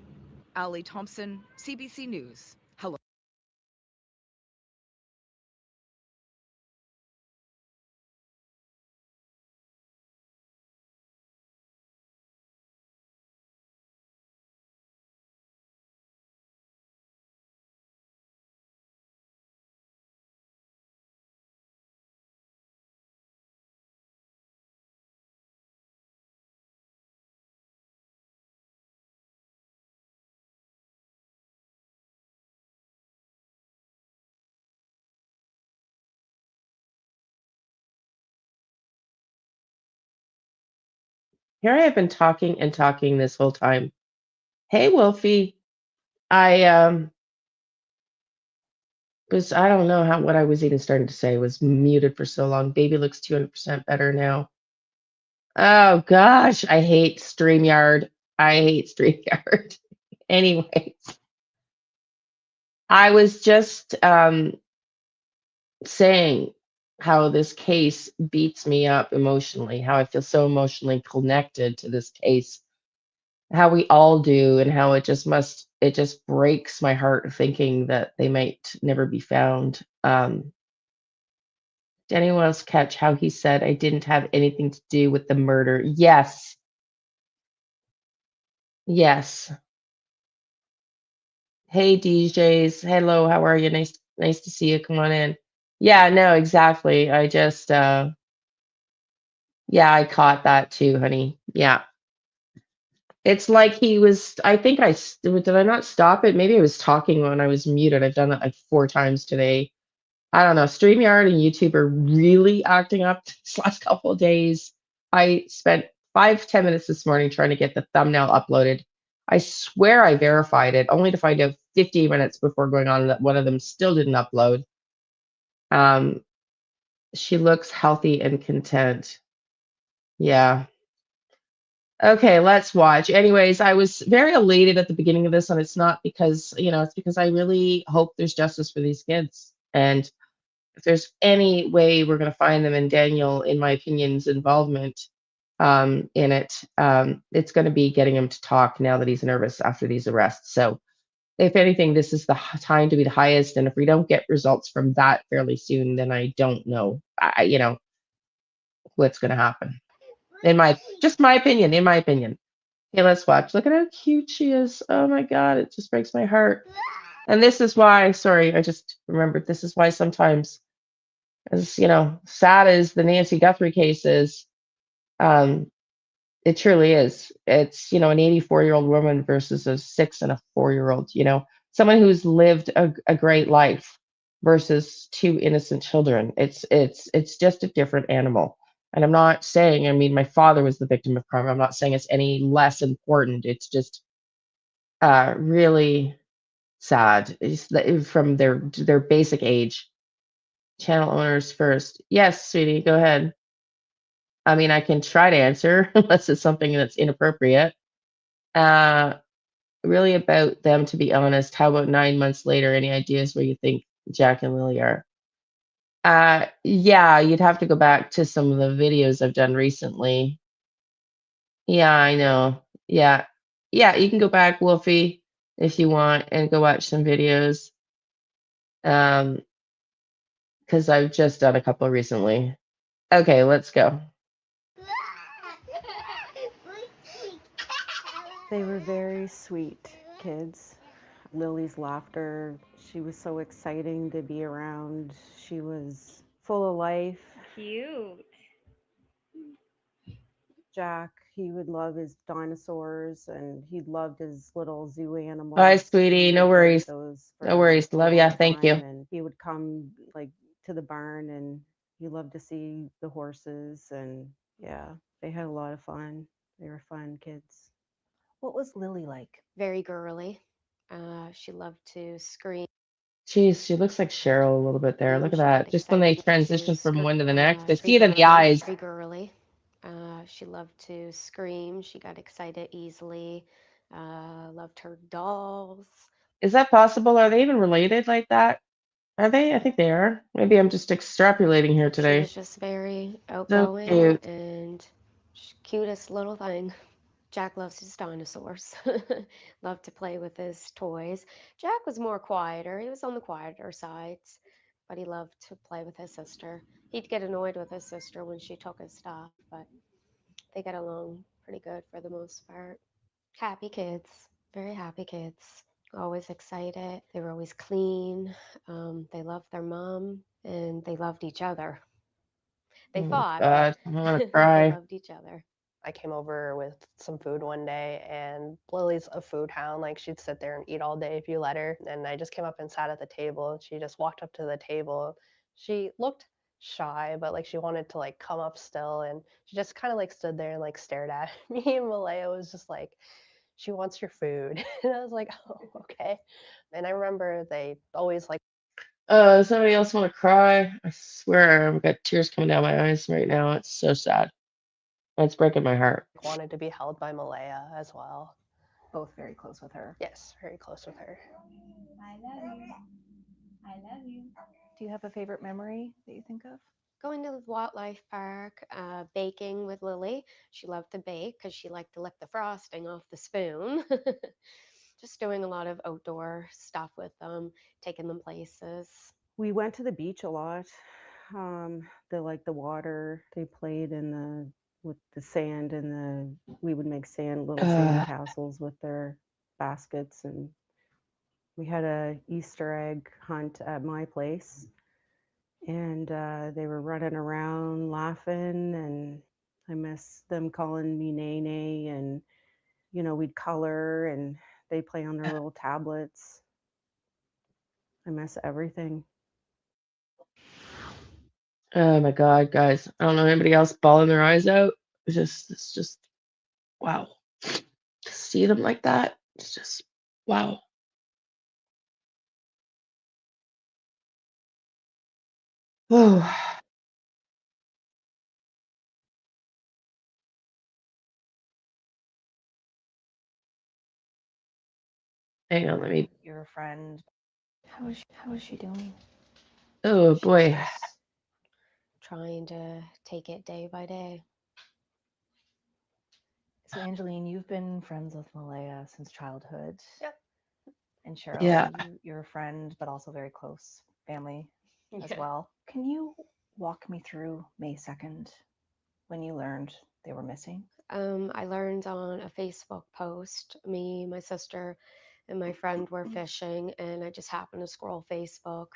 Ali Thompson, CBC News. Hello. Here I have been talking and talking this whole time. Hey, Wolfie. I I don't know what I was even starting to say. Was muted for so long. Baby looks 200% better now. Oh gosh, I hate StreamYard. I hate StreamYard. Anyways, I was just saying how this case beats me up emotionally, how I feel so emotionally connected to this case, how we all do, and how it just breaks my heart thinking that they might never be found. Did anyone else catch how he said I didn't have anything to do with the murder? Yes. Yes. Hey DJs. Hello, how are you? Nice to see you. Come on in. Yeah, no, exactly. I just yeah, I caught that too, honey. Yeah. It's like he was I think did I not stop it? Maybe I was talking when I was muted. I've done that like 4 times today. I don't know. StreamYard and YouTube are really acting up these last couple of days. I spent 5-10 minutes this morning trying to get the thumbnail uploaded. I swear I verified it, only to find out 15 minutes before going on that one of them still didn't upload. She looks healthy and content. Yeah. Okay, let's watch. Anyways, I was very elated at the beginning of this, and it's not because, it's because I really hope there's justice for these kids. And if there's any way we're going to find them, and Daniel, in my opinion's involvement in it, it's going to be getting him to talk now that he's nervous after these arrests. So, if anything, this is the time to be the highest. And if we don't get results from that fairly soon, then I don't know, what's going to happen. Just my opinion, in my opinion. Okay, let's watch. Look at how cute she is. Oh my God, it just breaks my heart. And this is why, sorry, I just remembered, this is why sometimes, as sad as the Nancy Guthrie case is, um, it truly is. It's, an 84-year-old woman versus a 6 and a 4-year-old, someone who's lived a great life versus 2 innocent children. It's just a different animal. And I'm not saying, I mean, my father was the victim of crime. I'm not saying it's any less important. It's just really sad from their basic age. Channel owners first. Yes, sweetie, go ahead. I mean, I can try to answer unless it's something that's inappropriate. Uh, really about them, to be honest. How about 9 months later? Any ideas where you think Jack and Lily are? Yeah, you'd have to go back to some of the videos I've done recently. Yeah, I know. Yeah. Yeah, you can go back, Wolfie, if you want, and go watch some videos. Because I've just done a couple recently. Okay, let's go. They were very sweet kids. Lily's laughter, she was so exciting to be around. She was full of life. Cute. Jack, he would love his dinosaurs and he loved his little zoo animals. Bye, sweetie. He No would play with worries. those No for worries. a Love ya. long Thank you. time, and he would come like to the barn and he loved to see the horses, and yeah, they had a lot of fun. They were fun kids. What was Lily like? Very girly. She loved to scream. Jeez, she looks like Cheryl a little bit there. Look at She got that. Just when they excited to transition from one to the next, I very see it in the eyes. very girly. She loved to scream. She got excited easily. Loved her dolls. Is that possible? Are they even related like that? Are they? I think they are. Maybe I'm just extrapolating here She was today. just very So outgoing cute. and cutest little thing. Jack loves his dinosaurs. Loved to play with his toys. Jack was more quieter. He was on the quieter sides, but he loved to play with his sister. He'd get annoyed with his sister when she took his stuff, but they get along pretty good for the most part. Happy kids, very happy kids. Always excited. They were always clean. They loved their mom and they loved each other. They Oh my fought, God, but I want to they cry. loved each other. I came over with some food one day, and Lily's a food hound. Like, she'd sit there and eat all day if you let her. And I just came up and sat at the table, and she just walked up to the table. She looked shy, but like she wanted to like come up still, and she just kind of like stood there and like stared at me. And Malaya was just like, she wants your food. And I was like, oh, okay. And I remember they always like Does somebody else want to cry? I swear I've got tears coming down my eyes right now. It's so sad. It's breaking my heart. wanted to be held by Malaya as well. Both very close with her. Yes, very close with her. I love you. I love you. Do you have a favorite memory that you think of? Going to the wildlife park, baking with Lily. She loved to bake because she liked to lick the frosting off the spoon. Just doing a lot of outdoor stuff with them, taking them places. We went to the beach a lot. They liked the water. They played in the with the sand and we would make little sand castles with their baskets, and we had a Easter egg hunt at my place, and they were running around laughing, and I miss them calling me Nene, and we'd color and they play on their little tablets. I miss everything. Oh my God, guys. I don't know anybody else bawling their eyes out. It's just, wow. To see them like that, it's just, wow. Oh, hang on, let me, Your friend. How is she doing? oh boy. She's trying to take it day by day. So, Angeline, you've been friends with Malaya since childhood. Yep. And Cheryl, Yeah. you're a friend, but also very close family as Yeah. well. Can you walk me through May 2nd when you learned they were missing? I learned on a Facebook post. Me, my sister, and my friend were fishing, and I just happened to scroll Facebook.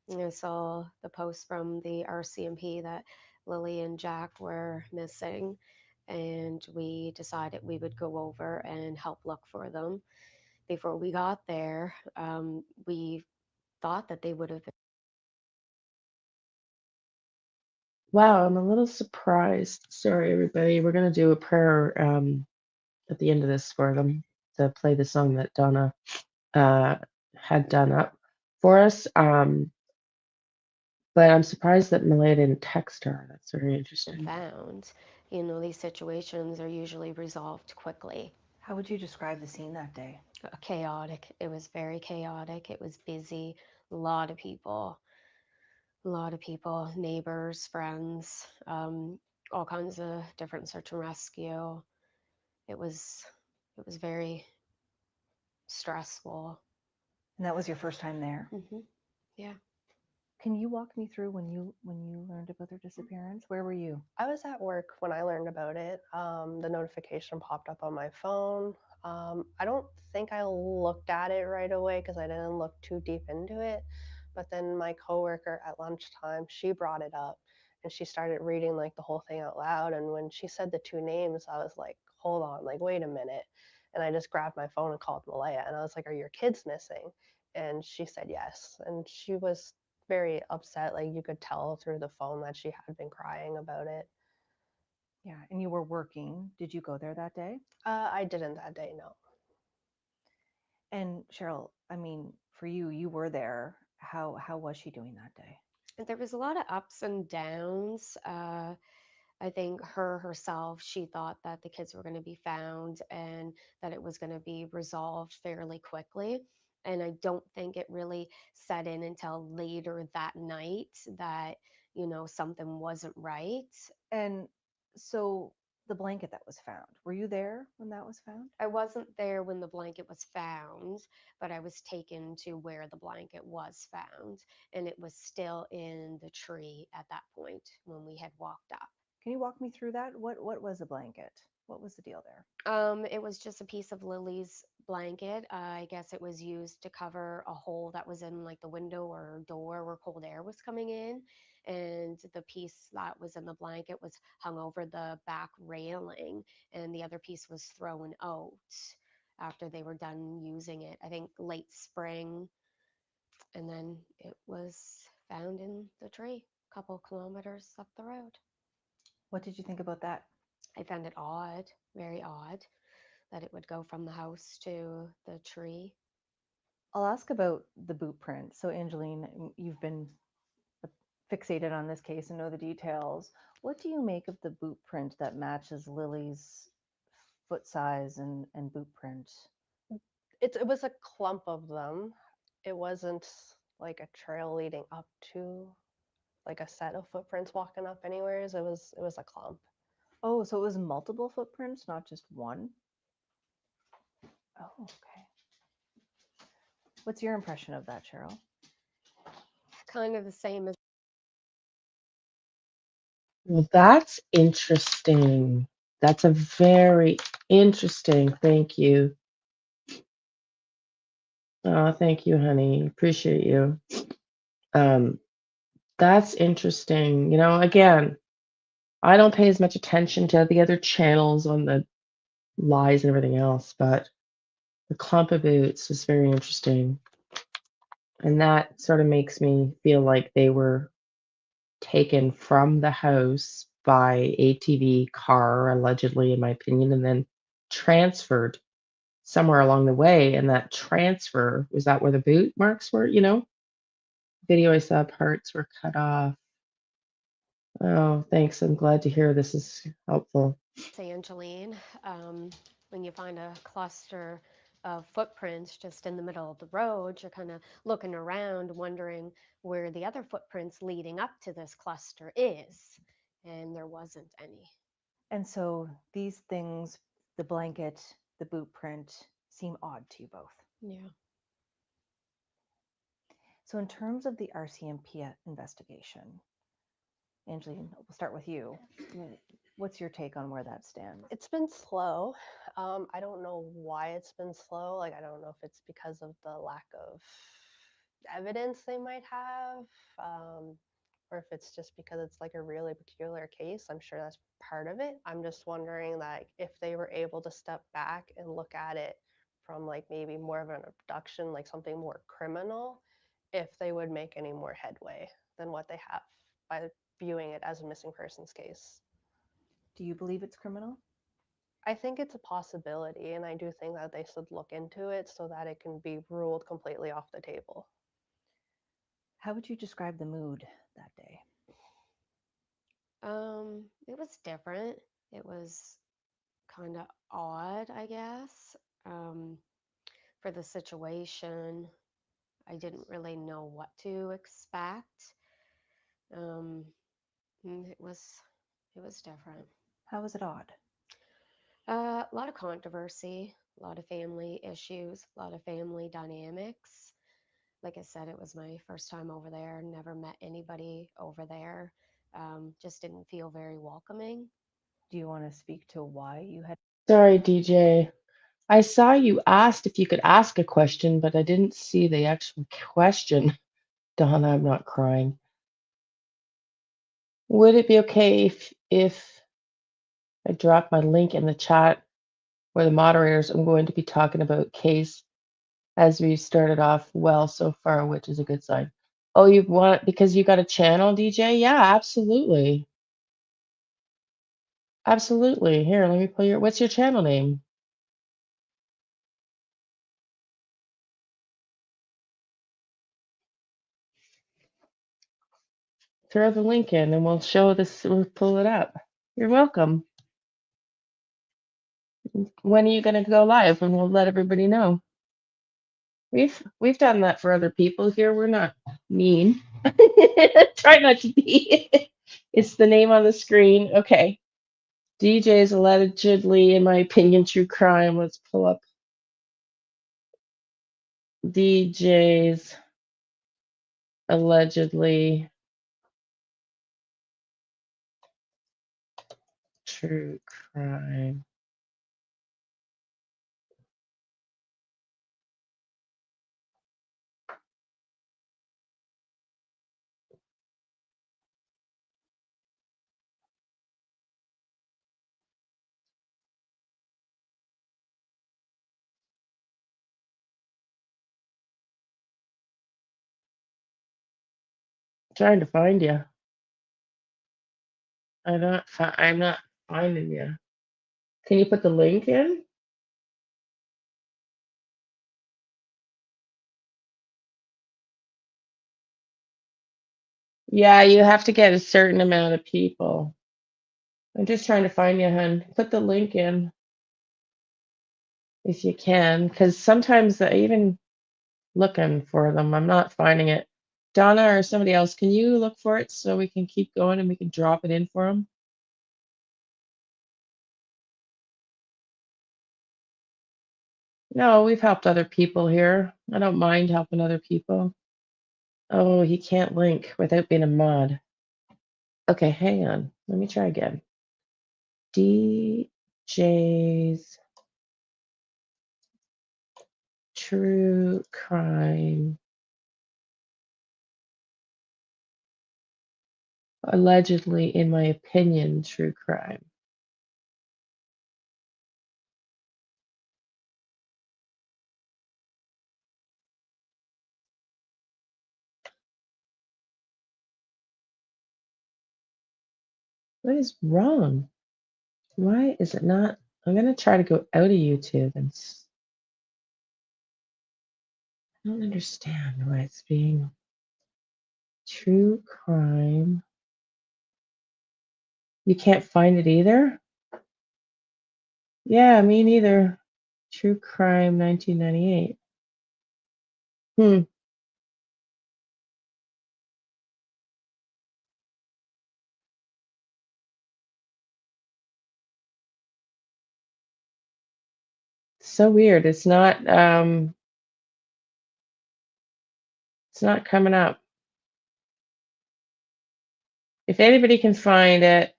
And I saw the post from the RCMP that Lily and Jack were missing, and we decided we would go over and help look for them. Before we got there, we thought that they would have been. Wow, I'm a little surprised. Sorry, everybody. We're gonna do a prayer at the end of this for them to play the song that Donna uh had done up for us. But I'm surprised that Malaya didn't text her. That's very interesting. Found. You know, these situations are usually resolved quickly. How would you describe the scene that day? Chaotic. It was very chaotic. It was busy. A lot of people. A lot of people, neighbors, friends, all kinds of different search and rescue. It was it was very stressful. And that was your first time there. Yeah. Can you walk me through when you learned about their disappearance? Where were you? I was at work when I learned about it. The notification popped up on my phone. I don't think I looked at it right away because I didn't look too deep into it. But then my coworker at lunchtime, she brought it up and she started reading like the whole thing out loud. And when she said the two names, I was like, hold on, like, wait a minute. And I just grabbed my phone and called Malaya and I was like, are your kids missing? And she said yes. And she was very upset. Like you could tell through the phone that she had been crying about it. Yeah, and you were working. Did you go there that day? I didn't that day, no. And Cheryl, I mean, for you, you were there. How was she doing that day? There was a lot of ups and downs. I think herself, she thought that the kids were going to be found and that it was going to be resolved fairly quickly. And I don't think it really set in until later that night that, you know, something wasn't right. And so the blanket that was found? Were you there when that was found? I wasn't there when the blanket was found, but I was taken to where the blanket was found, and it was still in the tree at that point when we had walked up. Can you walk me through that? What was the blanket? What was the deal there? It was just a piece of Lily's blanket. I guess it was used to cover a hole that was in like the window or door where cold air was coming in. And the piece that was in the blanket was hung over the back railing, and the other piece was thrown out after they were done using it. I think late spring, and then it was found in the tree a couple kilometers up the road. What did you think about that? I found it odd, very odd, that it would go from the house to the tree. I'll ask about the boot print. So, Angeline, you've been fixated on this case and know the details. What do you make of the boot print that matches Lily's foot size and boot print? It was a clump of them. It wasn't like a trail leading up to like a set of footprints walking up anywheres. It was a clump. Oh, so it was multiple footprints, not just one? Oh, okay. What's your impression of that, Cheryl? Kind of the same as Well, that's interesting. That's a very interesting. Thank you. Oh, thank you, honey. Appreciate you. That's interesting. You know, again, I don't pay as much attention to the other channels on the lies and everything else, but the clump of boots is very interesting. And that sort of makes me feel like they were taken from the house by ATV car, allegedly, in my opinion, and then transferred somewhere along the way. And that transfer, was that where the boot marks were? You know, video I saw parts were cut off. Oh, thanks. I'm glad to hear this is helpful. Angeline. When you find a cluster of footprints just in the middle of the road, you're kind of looking around, wondering where the other footprints leading up to this cluster is. And there wasn't any. And so these things, the blanket, the boot print, seem odd to you both. Yeah. So in terms of the RCMP investigation, Angeline, we'll start with you. What's your take on where that stands? It's been slow. I don't know why it's been slow. Like, I don't know if it's because of the lack of evidence they might have, or if it's just because it's like a really peculiar case. I'm sure that's part of it. I'm just wondering that if they were able to step back and look at it from like maybe more of an abduction, like something more criminal, if they would make any more headway than what they have by viewing it as a missing persons case. Do you believe it's criminal? I think it's a possibility, and I do think that they should look into it so that it can be ruled completely off the table. How would you describe the mood that day? It was different. It was kind of odd, I guess. For the situation, I didn't really know what to expect. It was different. How was it odd? A lot of controversy, a lot of family issues, a lot of family dynamics. Like I said, it was my first time over there. Never met anybody over there. Just didn't feel very welcoming. Do you want to speak to why you had? Sorry, DJ. I saw you asked if you could ask a question, but I didn't see the actual question. Donna, I'm not crying. Would it be okay if I drop my link in the chat where the moderators, I'm going to be talking about case as we started off well so far, which is a good sign. Oh, you want because you got a channel, DJ? Yeah, absolutely. Absolutely. Here, let me pull your, what's your channel name? Throw the link in and we'll show this, we'll pull it up. You're welcome. When are you going to go live? And we'll let everybody know. We've done that for other people here. We're not mean. Try not to be. It's the name on the screen. Okay. DJ's allegedly, in my opinion, true crime. Let's pull up DJ's allegedly true crime. Trying to find you. I'm not finding you. Can you put the link in? Yeah, you have to get a certain amount of people. I'm just trying to find you, hun. Put the link in if you can, because sometimes even looking for them, I'm not finding it. Donna or somebody else, can you look for it so we can keep going and we can drop it in for them? No, we've helped other people here. I don't mind helping other people. Oh, he can't link without being a mod. Okay, hang on. Let me try again. DJ's true crime. Allegedly, in my opinion, true crime. What is wrong? Why is it not? I'm going to try to go out of YouTube and I don't understand why it's being true crime. You can't find it either? Yeah, me neither. True crime 1998. Hmm. So weird. It's not coming up. If anybody can find it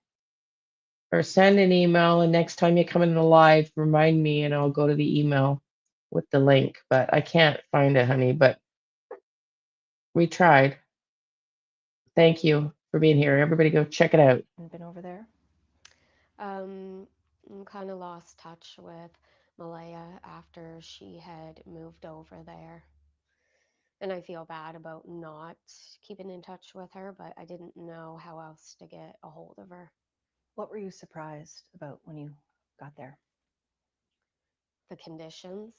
or send an email and next time you come in the live, remind me and I'll go to the email with the link. But I can't find it, honey, but we tried. Thank you for being here. Everybody go check it out. Been over there? Kind of lost touch with Malaya after she had moved over there. And I feel bad about not keeping in touch with her, but I didn't know how else to get a hold of her. What were you surprised about when you got there? The conditions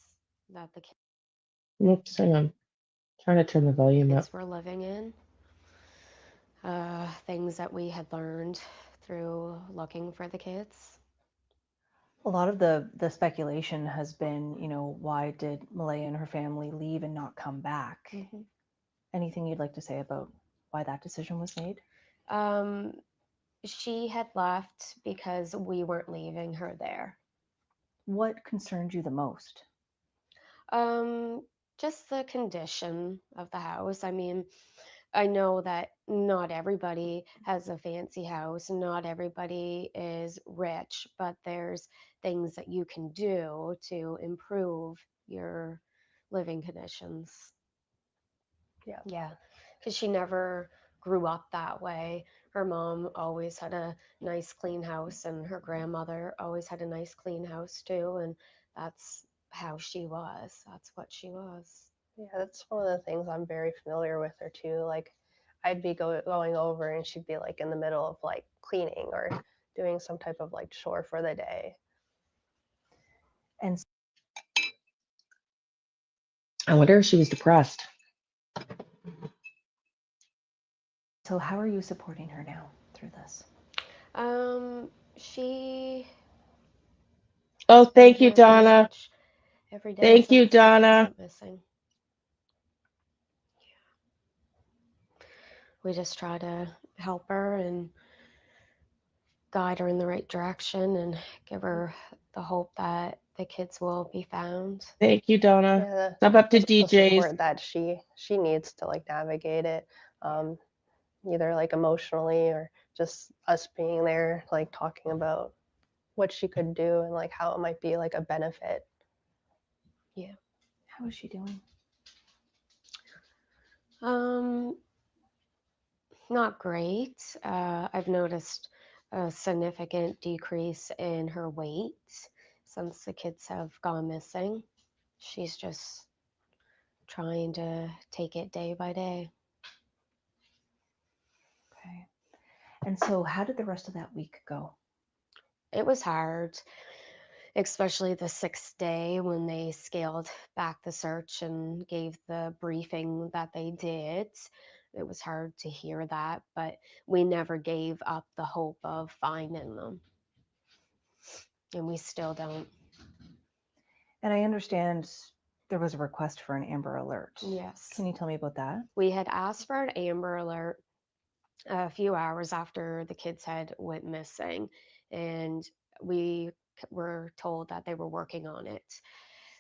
that the Oops, hang on. Trying to turn the volume up. kids were living in. Things that we had learned through looking for the kids. A lot of the speculation has been, why did Malaya and her family leave and not come back? Mm-hmm. Anything you'd like to say about why that decision was made? She had left because we weren't leaving her there. What concerned you the most? Just the condition of the house. I mean, I know that not everybody has a fancy house, not everybody is rich, but there's things that you can do to improve your living conditions. Yeah, because she never grew up that way. Her mom always had a nice, clean house, and her grandmother always had a nice, clean house too. And that's how she was. That's what she was. Yeah, that's one of the things I'm very familiar with her too. Like, I'd be going over and she'd be like in the middle of like cleaning or doing some type of like chore for the day. And I wonder if she was depressed. so how are you supporting her now through this? She. Oh, thank you, Donna. Every day. Thank you, Donna. Missing. We just try to help her and guide her in the right direction and give her the hope that the kids will be found. Thank you, Donna. Yeah, It's up to the DJs. support that she needs to like navigate it, either like emotionally or just us being there, like talking about what she could do and like how it might be like a benefit. Yeah. How is she doing? Not great. I've noticed a significant decrease in her weight since the kids have gone missing. She's just trying to take it day by day. Okay. And so how did the rest of that week go? It was hard, especially the 6th day when they scaled back the search and gave the briefing that they did. It was hard to hear that, but we never gave up the hope of finding them. And we still don't. And I understand there was a request for an Amber Alert. Yes. Can you tell me about that? We had asked for an Amber Alert a few hours after the kids had went missing, and we were told that they were working on it.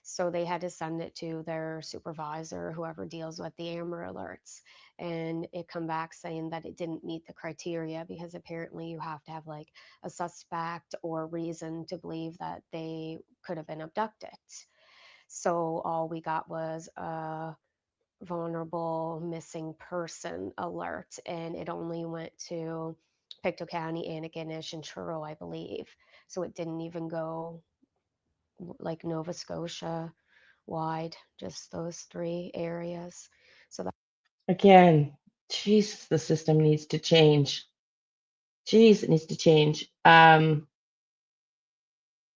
So they had to send it to their supervisor, whoever deals with the Amber Alerts, and it come back saying that it didn't meet the criteria because apparently you have to have like a suspect or reason to believe that they could have been abducted. So all we got was a vulnerable missing person alert, and it only went to Pictou County, Antigonish, and Truro, I believe. So it didn't even go like Nova Scotia wide, just those 3 areas. So that Again, Jesus, the system needs to change. Jeez, it needs to change. Thank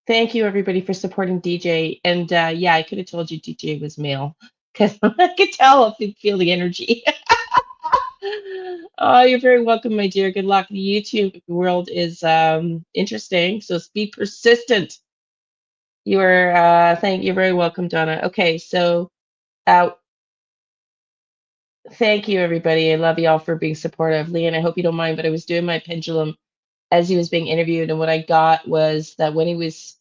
you everybody for supporting DJ. And yeah, I could have told you DJ was male because I could tell if you feel the energy. Oh, you're very welcome, my dear. Good luck. The YouTube world is interesting, so be persistent. You are you're very welcome, Donna. Okay, so uh thank you everybody. I love you all for being supportive. Leon, I hope you don't mind, but I was doing my pendulum as he was being interviewed, and what I got was that when he was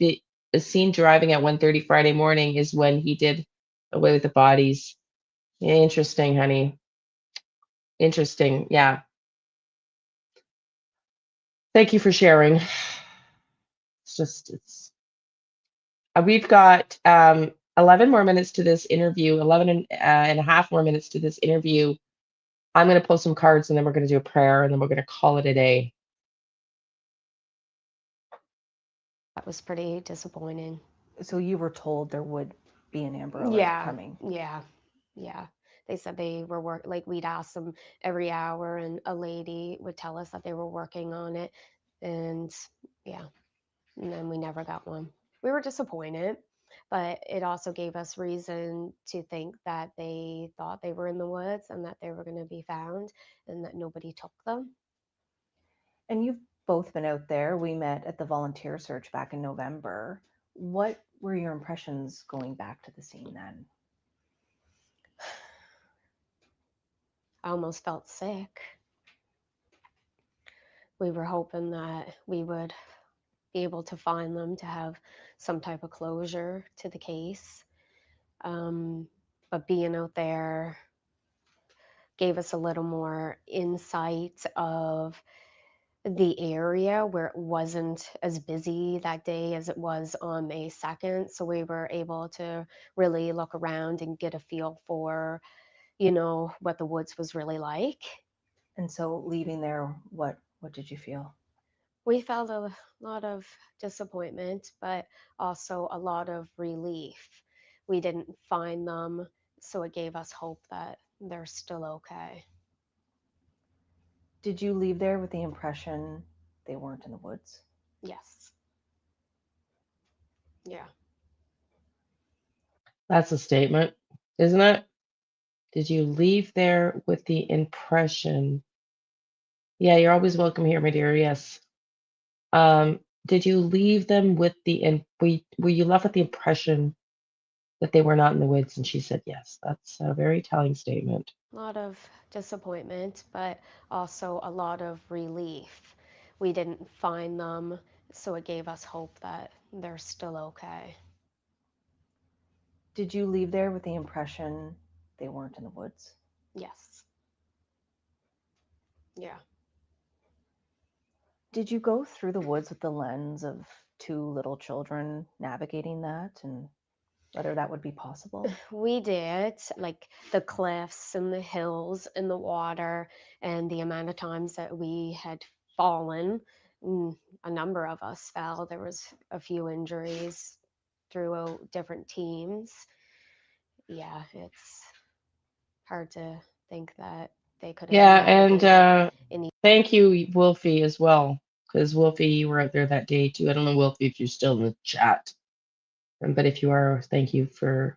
seen driving at 1:30 Friday morning is when he did away with the bodies. Interesting, honey. Interesting. Yeah. Thank you for sharing. It's we've got 11 more minutes to this interview, 11 and a half more minutes to this interview. I'm going to pull some cards and then we're going to do a prayer and then we're going to call it a day. was pretty disappointing. So you were told there would be an Amber Alert coming. Yeah. They said they were like we'd ask them every hour, and a lady would tell us that they were working on it, and yeah, and then we never got one. We were disappointed, but it also gave us reason to think that they thought they were in the woods and that they were going to be found and that nobody took them. And you've both been out there. We met at the volunteer search back in November. What were your impressions going back to the scene then? I almost felt sick. We were hoping that we would be able to find them, to have some type of closure to the case. But being out there gave us a little more insight of the area, where it wasn't as busy that day as it was on May 2nd. So we were able to really look around and get a feel for, what the woods was really like. And so leaving there, what did you feel? We felt a lot of disappointment, but also a lot of relief. We didn't find them, so it gave us hope that they're still okay. Did you leave there with the impression they weren't in the woods? Yes. Yeah. That's a statement, isn't it? Did you leave there with the impression? Yeah, you're always welcome here, my dear. Yes. Did you leave them with were you left with the impression that they were not in the woods? And she said yes. That's a very telling statement. A lot of disappointment, but also a lot of relief. we didn't find them, so it gave us hope that they're still okay. Did you leave there with the impression they weren't in the woods? Yes. Yeah. Did you go through the woods with the lens of two little children navigating that and whether that would be possible? We did, like the cliffs and the hills and the water, and the amount of times that we had fallen. A number of us fell. There was a few injuries throughout different teams. Yeah, it's hard to think that they could have Yeah, navigated and any. thank you, Wolfie, as well, because Wolfie, you were out there that day too. I don't know, Wolfie, if you're still in the chat, but if you are, thank you for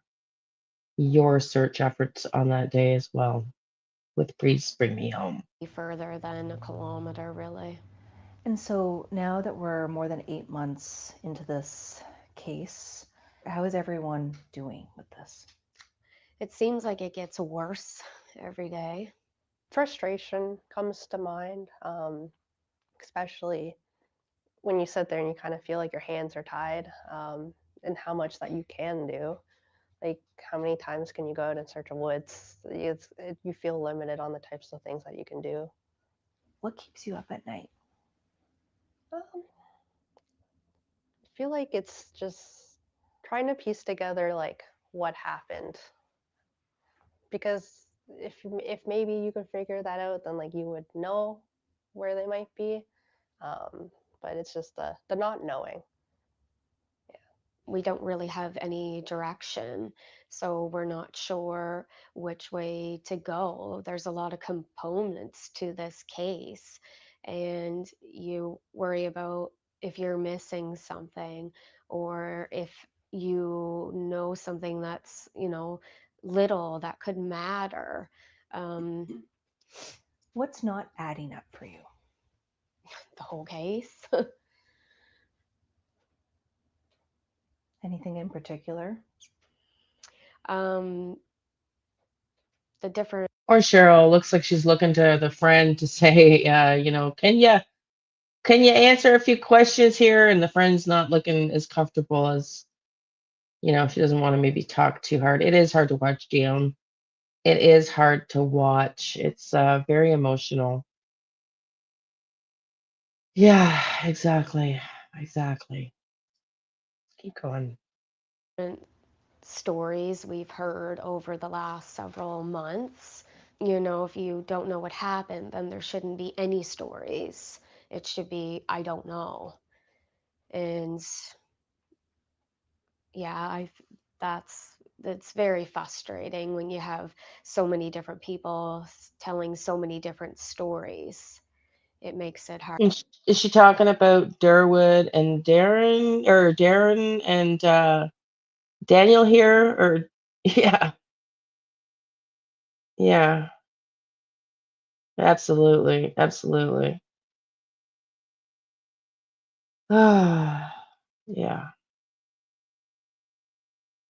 your search efforts on that day as well. With Please Bring Me Home. Further than a kilometer, really. And so now that we're more than 8 months into this case, how is everyone doing with this? It seems like it gets worse every day. Frustration comes to mind, especially when you sit there and you kind of feel like your hands are tied, and how much that you can do. Like, how many times can you go out and search a woods? You feel limited on the types of things that you can do. What keeps you up at night? I feel like it's just trying to piece together like what happened, because if maybe you could figure that out, then like you would know where they might be. But it's just the not knowing. We don't really have any direction, so we're not sure which way to go. There's a lot of components to this case, and you worry about if you're missing something, or if you know something that's, little that could matter. What's not adding up for you? The whole case. Anything in particular? The different. Or Cheryl looks like she's looking to the friend to say, can you answer a few questions here? And the friend's not looking as comfortable as, she doesn't want to maybe talk too hard. It is hard to watch, Dion. It is hard to watch. It's very emotional. Yeah, exactly. Exactly. Keep going. Stories we've heard over the last several months. If you don't know what happened, then there shouldn't be any stories. It should be, I don't know. And yeah, it's very frustrating when you have so many different people telling so many different stories. It makes it hard. And is she talking about Durwood and Darren, or Darren and Daniel here? Or yeah, yeah, absolutely, absolutely. Ah, yeah.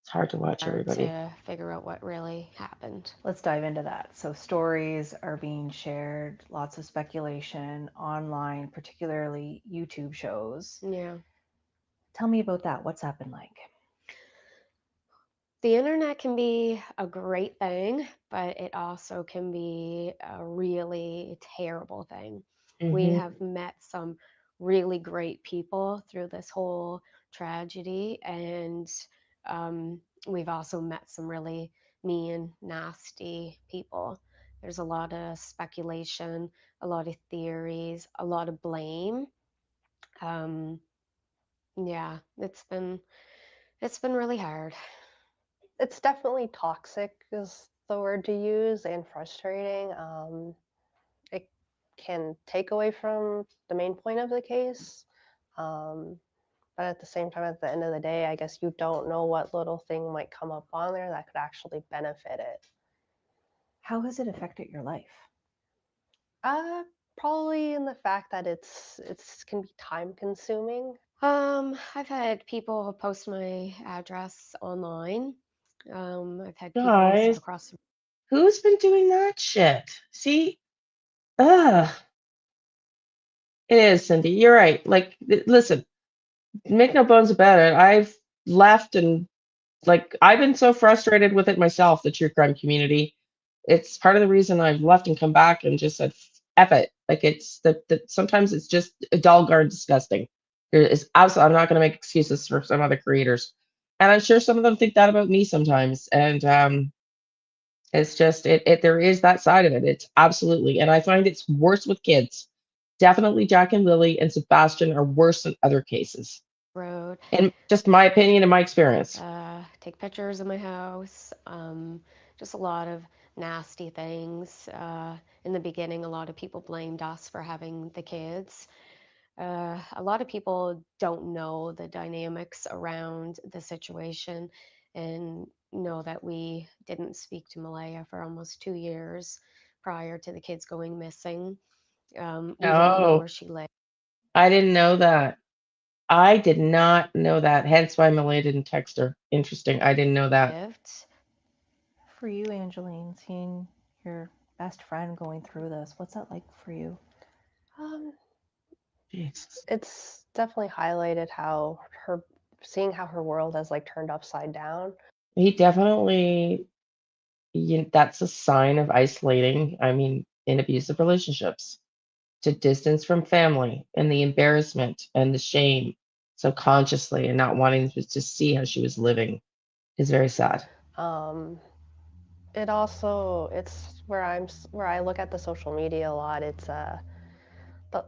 It's hard to watch everybody. To figure out what really happened. Let's dive into that. So stories are being shared, lots of speculation online, particularly YouTube shows. Yeah. Tell me about that. What's that been like? The internet can be a great thing, but it also can be a really terrible thing. We have met some really great people through this whole tragedy, and we've also met some really mean, nasty people. There's a lot of speculation, a lot of theories, a lot of blame. Yeah, it's been really hard. It's definitely toxic is the word to use, and frustrating. It can take away from the main point of the case. But at the same time, at the end of the day, I guess you don't know what little thing might come up on there that could actually benefit it. How has it affected your life? Probably in the fact that it's can be time consuming. I've had people post my address online. I've had people Guys, across. who's been doing that shit? See, ugh. It is, Cindy. You're right. Like, listen, make no bones about it. I've left and like I've been so frustrated with it myself, the true crime community. It's part of the reason I've left and come back and just said, F it. Like it's the sometimes it's just a dull guard disgusting. There is absolutely, I'm not going to make excuses for some other creators. And I'm sure some of them think that about me sometimes. And it's just there is that side of it. It's absolutely, and I find it's worse with kids. Definitely Jack and Lily and Sebastian are worse than other cases. Road. In just my opinion and my experience. Take pictures of my house. Just a lot of nasty things. In the beginning, a lot of people blamed us for having the kids. A lot of people don't know the dynamics around the situation and know that we didn't speak to Malaya for almost 2 years prior to the kids going missing. We didn't know Oh, where she lived. I didn't know that. I did not know that. Hence why Malay didn't text her. Interesting. I didn't know that. For you, Angeline, seeing your best friend going through this, what's that like for you? Jesus. It's definitely highlighted how seeing how her world has like turned upside down. He definitely, that's a sign of isolating, I mean, in abusive relationships, to distance from family and the embarrassment and the shame subconsciously and not wanting to see how she was living is very sad. It also it's where I look at the social media a lot. It's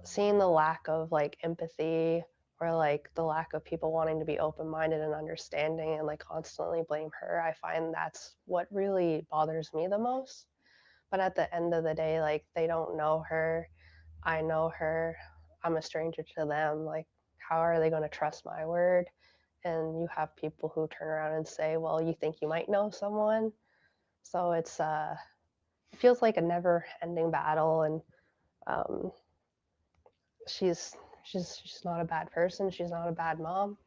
seeing the lack of like empathy or like the lack of people wanting to be open-minded and understanding and like constantly blame her. I find that's what really bothers me the most. But at the end of the day, like they don't know her. I know her. I'm a stranger to them. Like, how are they going to trust my word? And you have people who turn around and say, well, you think you might know someone. So it feels like a never ending battle. And um, she's she's not a bad person. She's not a bad mom.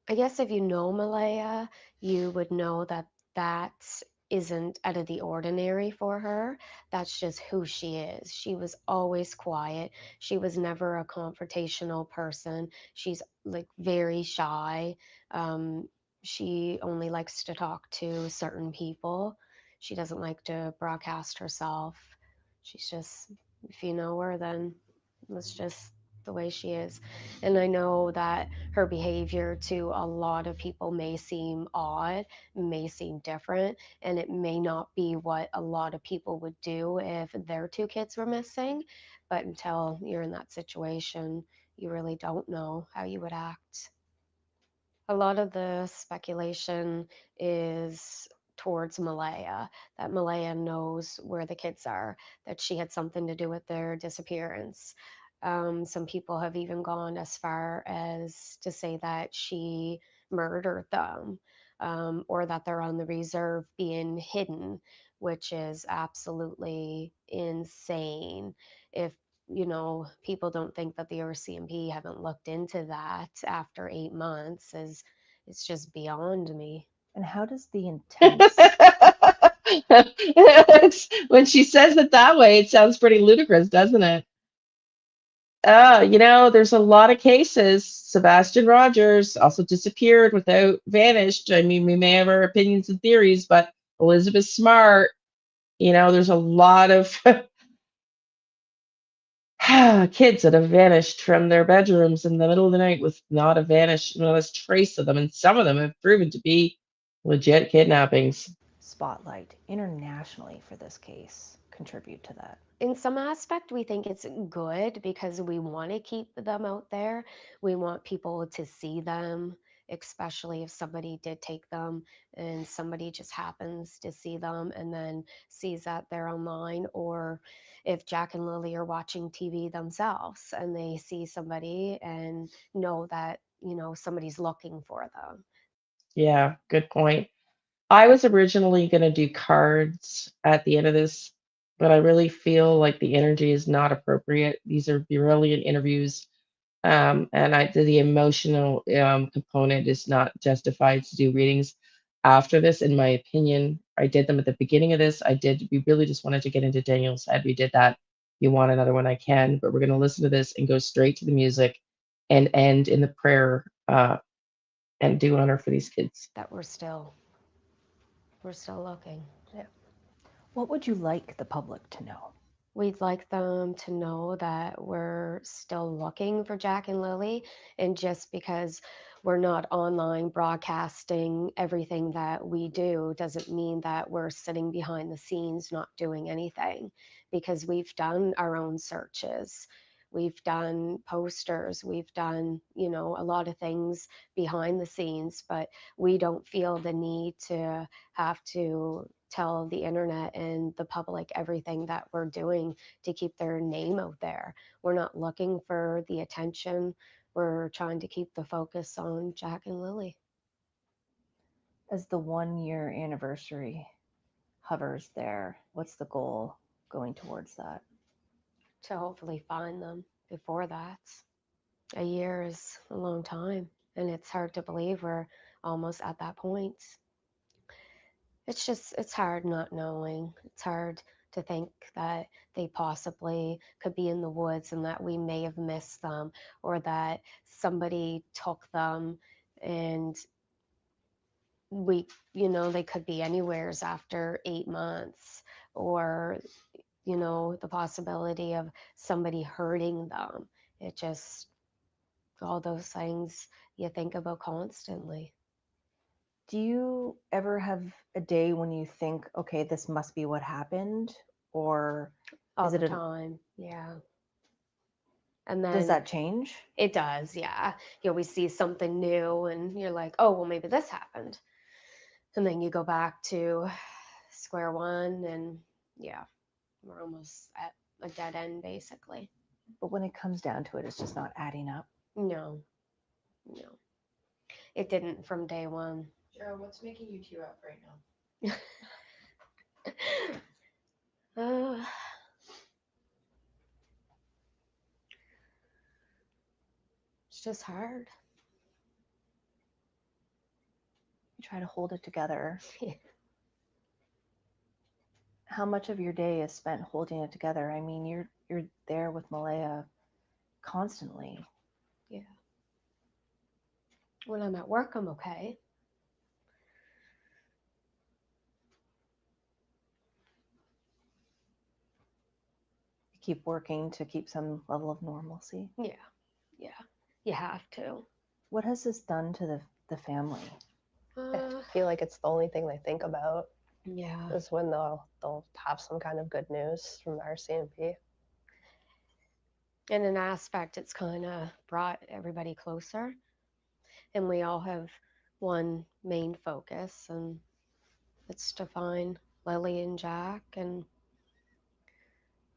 I guess if you know Malaya, you would know that that isn't out of the ordinary for her. That's just who she is. She was always quiet. She was never a confrontational person. She's like very shy. Um, she only likes to talk to certain people. She doesn't like to broadcast herself. She's just, if you know her, then that's just the way she is. And I know that her behavior to a lot of people may seem odd, may seem different, and it may not be what a lot of people would do if their two kids were missing. But until you're in that situation, you really don't know how you would act. A lot of the speculation is towards Malaya, that Malaya knows where the kids are, that she had something to do with their disappearance. Some people have even gone as far as to say that she murdered them, or that they're on the reserve being hidden, which is absolutely insane. If people don't think that the RCMP haven't looked into that after 8 months is it's just beyond me. And how does the intense When she says it that way, it sounds pretty ludicrous, doesn't it? There's a lot of cases. Sebastian Rogers also disappeared without vanished. I mean, we may have our opinions and theories, but Elizabeth Smart, there's a lot of kids that have vanished from their bedrooms in the middle of the night with not a vanish, not a trace of them, and some of them have proven to be legit kidnappings. spotlight internationally for this case contribute to that? In some aspect, we think it's good because we want to keep them out there. We want people to see them, especially if somebody did take them and somebody just happens to see them and then sees that they're online, or if Jack and Lily are watching TV themselves and they see somebody and know that, somebody's looking for them. Yeah, good point. I was originally going to do cards at the end of this, but I really feel like the energy is not appropriate. These are brilliant interviews. And the emotional component is not justified to do readings after this, in my opinion. I did them at the beginning of this. We really just wanted to get into Daniel's head. We did that. you want another one, I can, but we're going to listen to this and go straight to the music and end in the prayer and do honor for these kids. That we're still looking. Yeah. What would you like the public to know? We'd like them to know that we're still looking for Jack and Lilly, and just because we're not online broadcasting everything that we do doesn't mean that we're sitting behind the scenes not doing anything, because we've done our own searches. We've done posters, we've done, you know, a lot of things behind the scenes, but we don't feel the need to have to tell the internet and the public everything that we're doing to keep their name out there. We're not looking for the attention. We're trying to keep the focus on Jack and Lilly. As the 1-year anniversary hovers there, what's the goal going towards that? To hopefully find them before that. A year is a long time, and it's hard to believe we're almost at that point. It's hard not knowing. It's hard to think that they possibly could be in the woods and that we may have missed them, or that somebody took them and we, you know, they could be anywheres after 8 months, or, you know, the possibility of somebody hurting them. It just, all those things you think about constantly. Do you ever have a day when you think, okay, this must be what happened? Or All is the it time, yeah. And then does that change? It does, yeah. You always see something new and you're like, oh, well, maybe this happened. And then you go back to square one, and yeah, we're almost at a dead end, basically. But when it comes down to it, it's just not adding up. No. It didn't from day one. Cheryl, what's making you tear up right now? It's just hard. You try to hold it together. How much of your day is spent holding it together? I mean, you're there with Malaya constantly. Yeah. When I'm at work, I'm okay. You keep working to keep some level of normalcy. Yeah. You have to. What has this done to the family? I feel like it's the only thing they think about. Yeah. Is when they'll have some kind of good news from the RCMP. In an aspect, it's kind of brought everybody closer, and we all have one main focus, and it's to find Lily and Jack and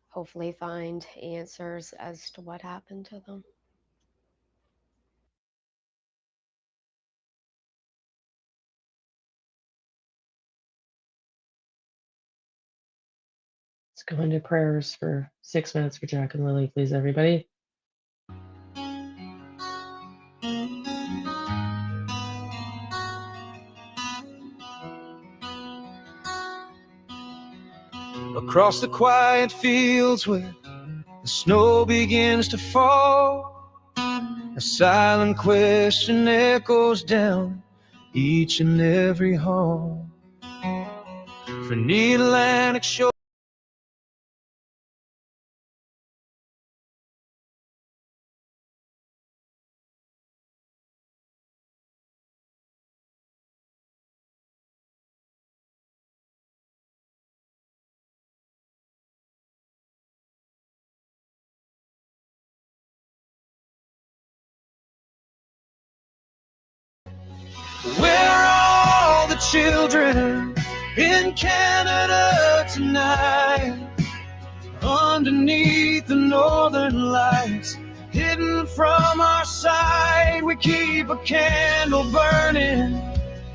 hopefully find answers as to what happened to them. Let's go into prayers for 6 minutes for Jack and Lily, please, everybody. Across the quiet fields where the snow begins to fall, a silent question echoes down each and every hall. From the Atlantic shore where are all the children in Canada tonight? Underneath the northern lights, hidden from our sight, we keep a candle burning,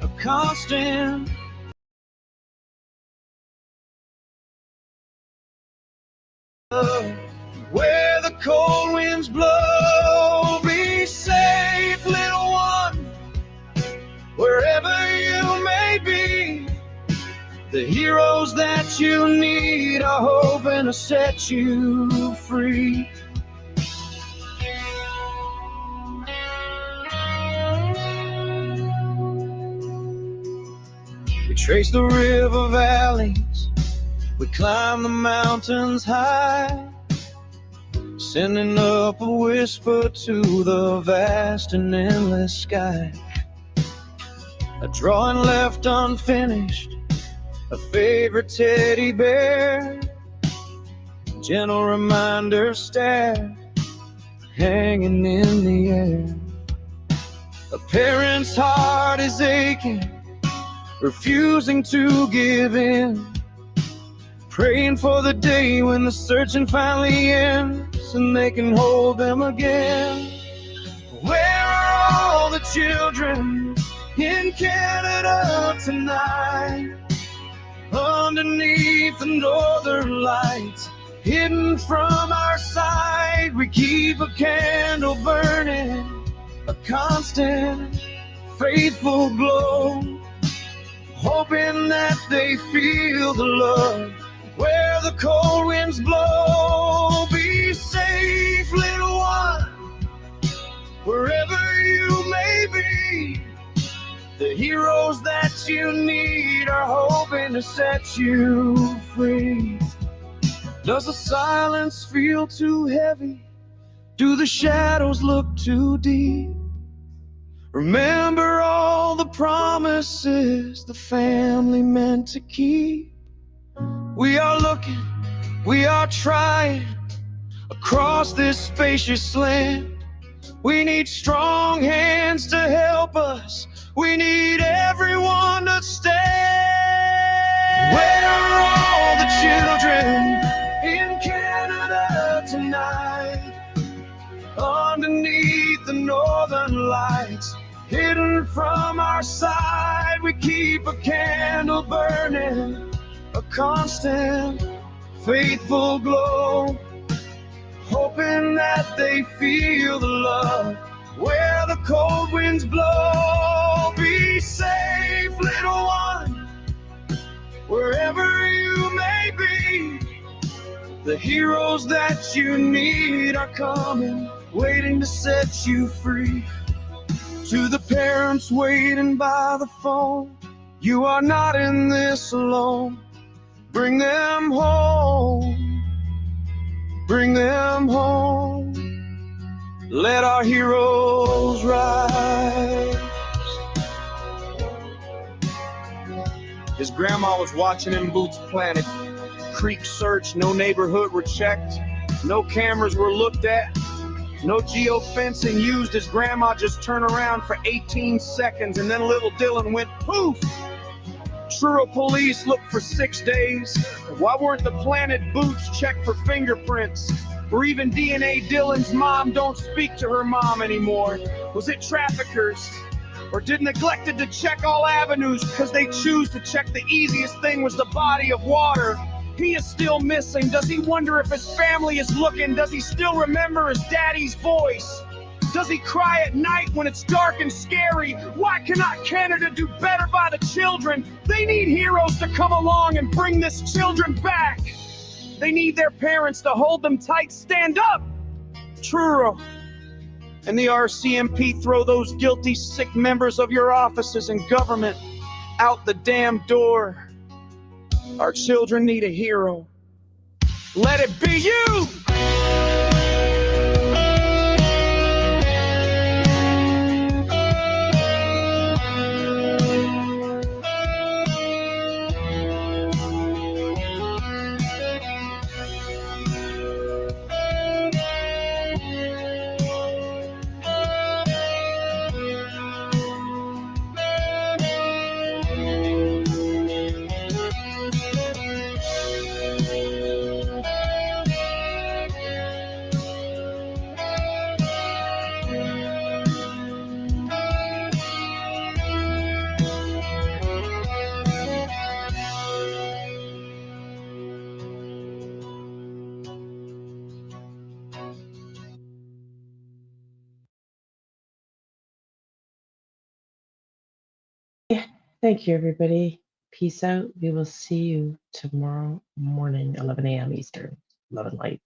a constant. Where the cold winds blow, be safe, little one, wherever you may be. The heroes that you need are hoping to set you free. We trace the river valleys, we climb the mountains high, sending up a whisper to the vast and endless sky. A drawing left unfinished, a favorite teddy bear, gentle reminder staff hanging in the air. A parent's heart is aching, refusing to give in, praying for the day when the searching finally ends and they can hold them again. Where are all the children in Canada tonight? Underneath the northern lights, hidden from our sight, we keep a candle burning, a constant, faithful glow, hoping that they feel the love where the cold winds blow. Be safe, little one, wherever you may be. The heroes that you need are hoping to set you free. Does the silence feel too heavy? Do the shadows look too deep? Remember all the promises the family meant to keep. We are looking, we are trying, across this spacious land. We need strong hands to help us. We need everyone to stand. Where are all the children in Canada tonight? Underneath the northern lights, hidden from our side, we keep a candle burning, a constant, faithful glow, hoping that they feel the love where the cold winds blow. Be safe, little one, wherever you may be. The heroes that you need are coming, waiting to set you free. To the parents waiting by the phone, you are not in this alone. Bring them home, bring them home. Let our heroes rise. His grandma was watching him boots planted. Creek searched, no neighborhood were checked, no cameras were looked at, no geofencing used. His grandma just turned around for 18 seconds and then little Dylan went poof. Truro police looked for 6 days. Why weren't the planted boots checked for fingerprints or even DNA? Dylan's mom don't speak to her mom anymore. Was it traffickers? Or did neglected to check all avenues because they choose to check the easiest thing was the body of water? He is still missing. Does he wonder if his family is looking? Does he still remember his daddy's voice? Does he cry at night when it's dark and scary? Why cannot Canada do better by the children? They need heroes to come along and bring this children back. They need their parents to hold them tight. Stand up, Truro. And the RCMP, throw those guilty, sick members of your offices and government out the damn door. Our children need a hero. Let it be you! Thank you, everybody. Peace out. We will see you tomorrow morning, 11 a.m. Eastern, 11 light.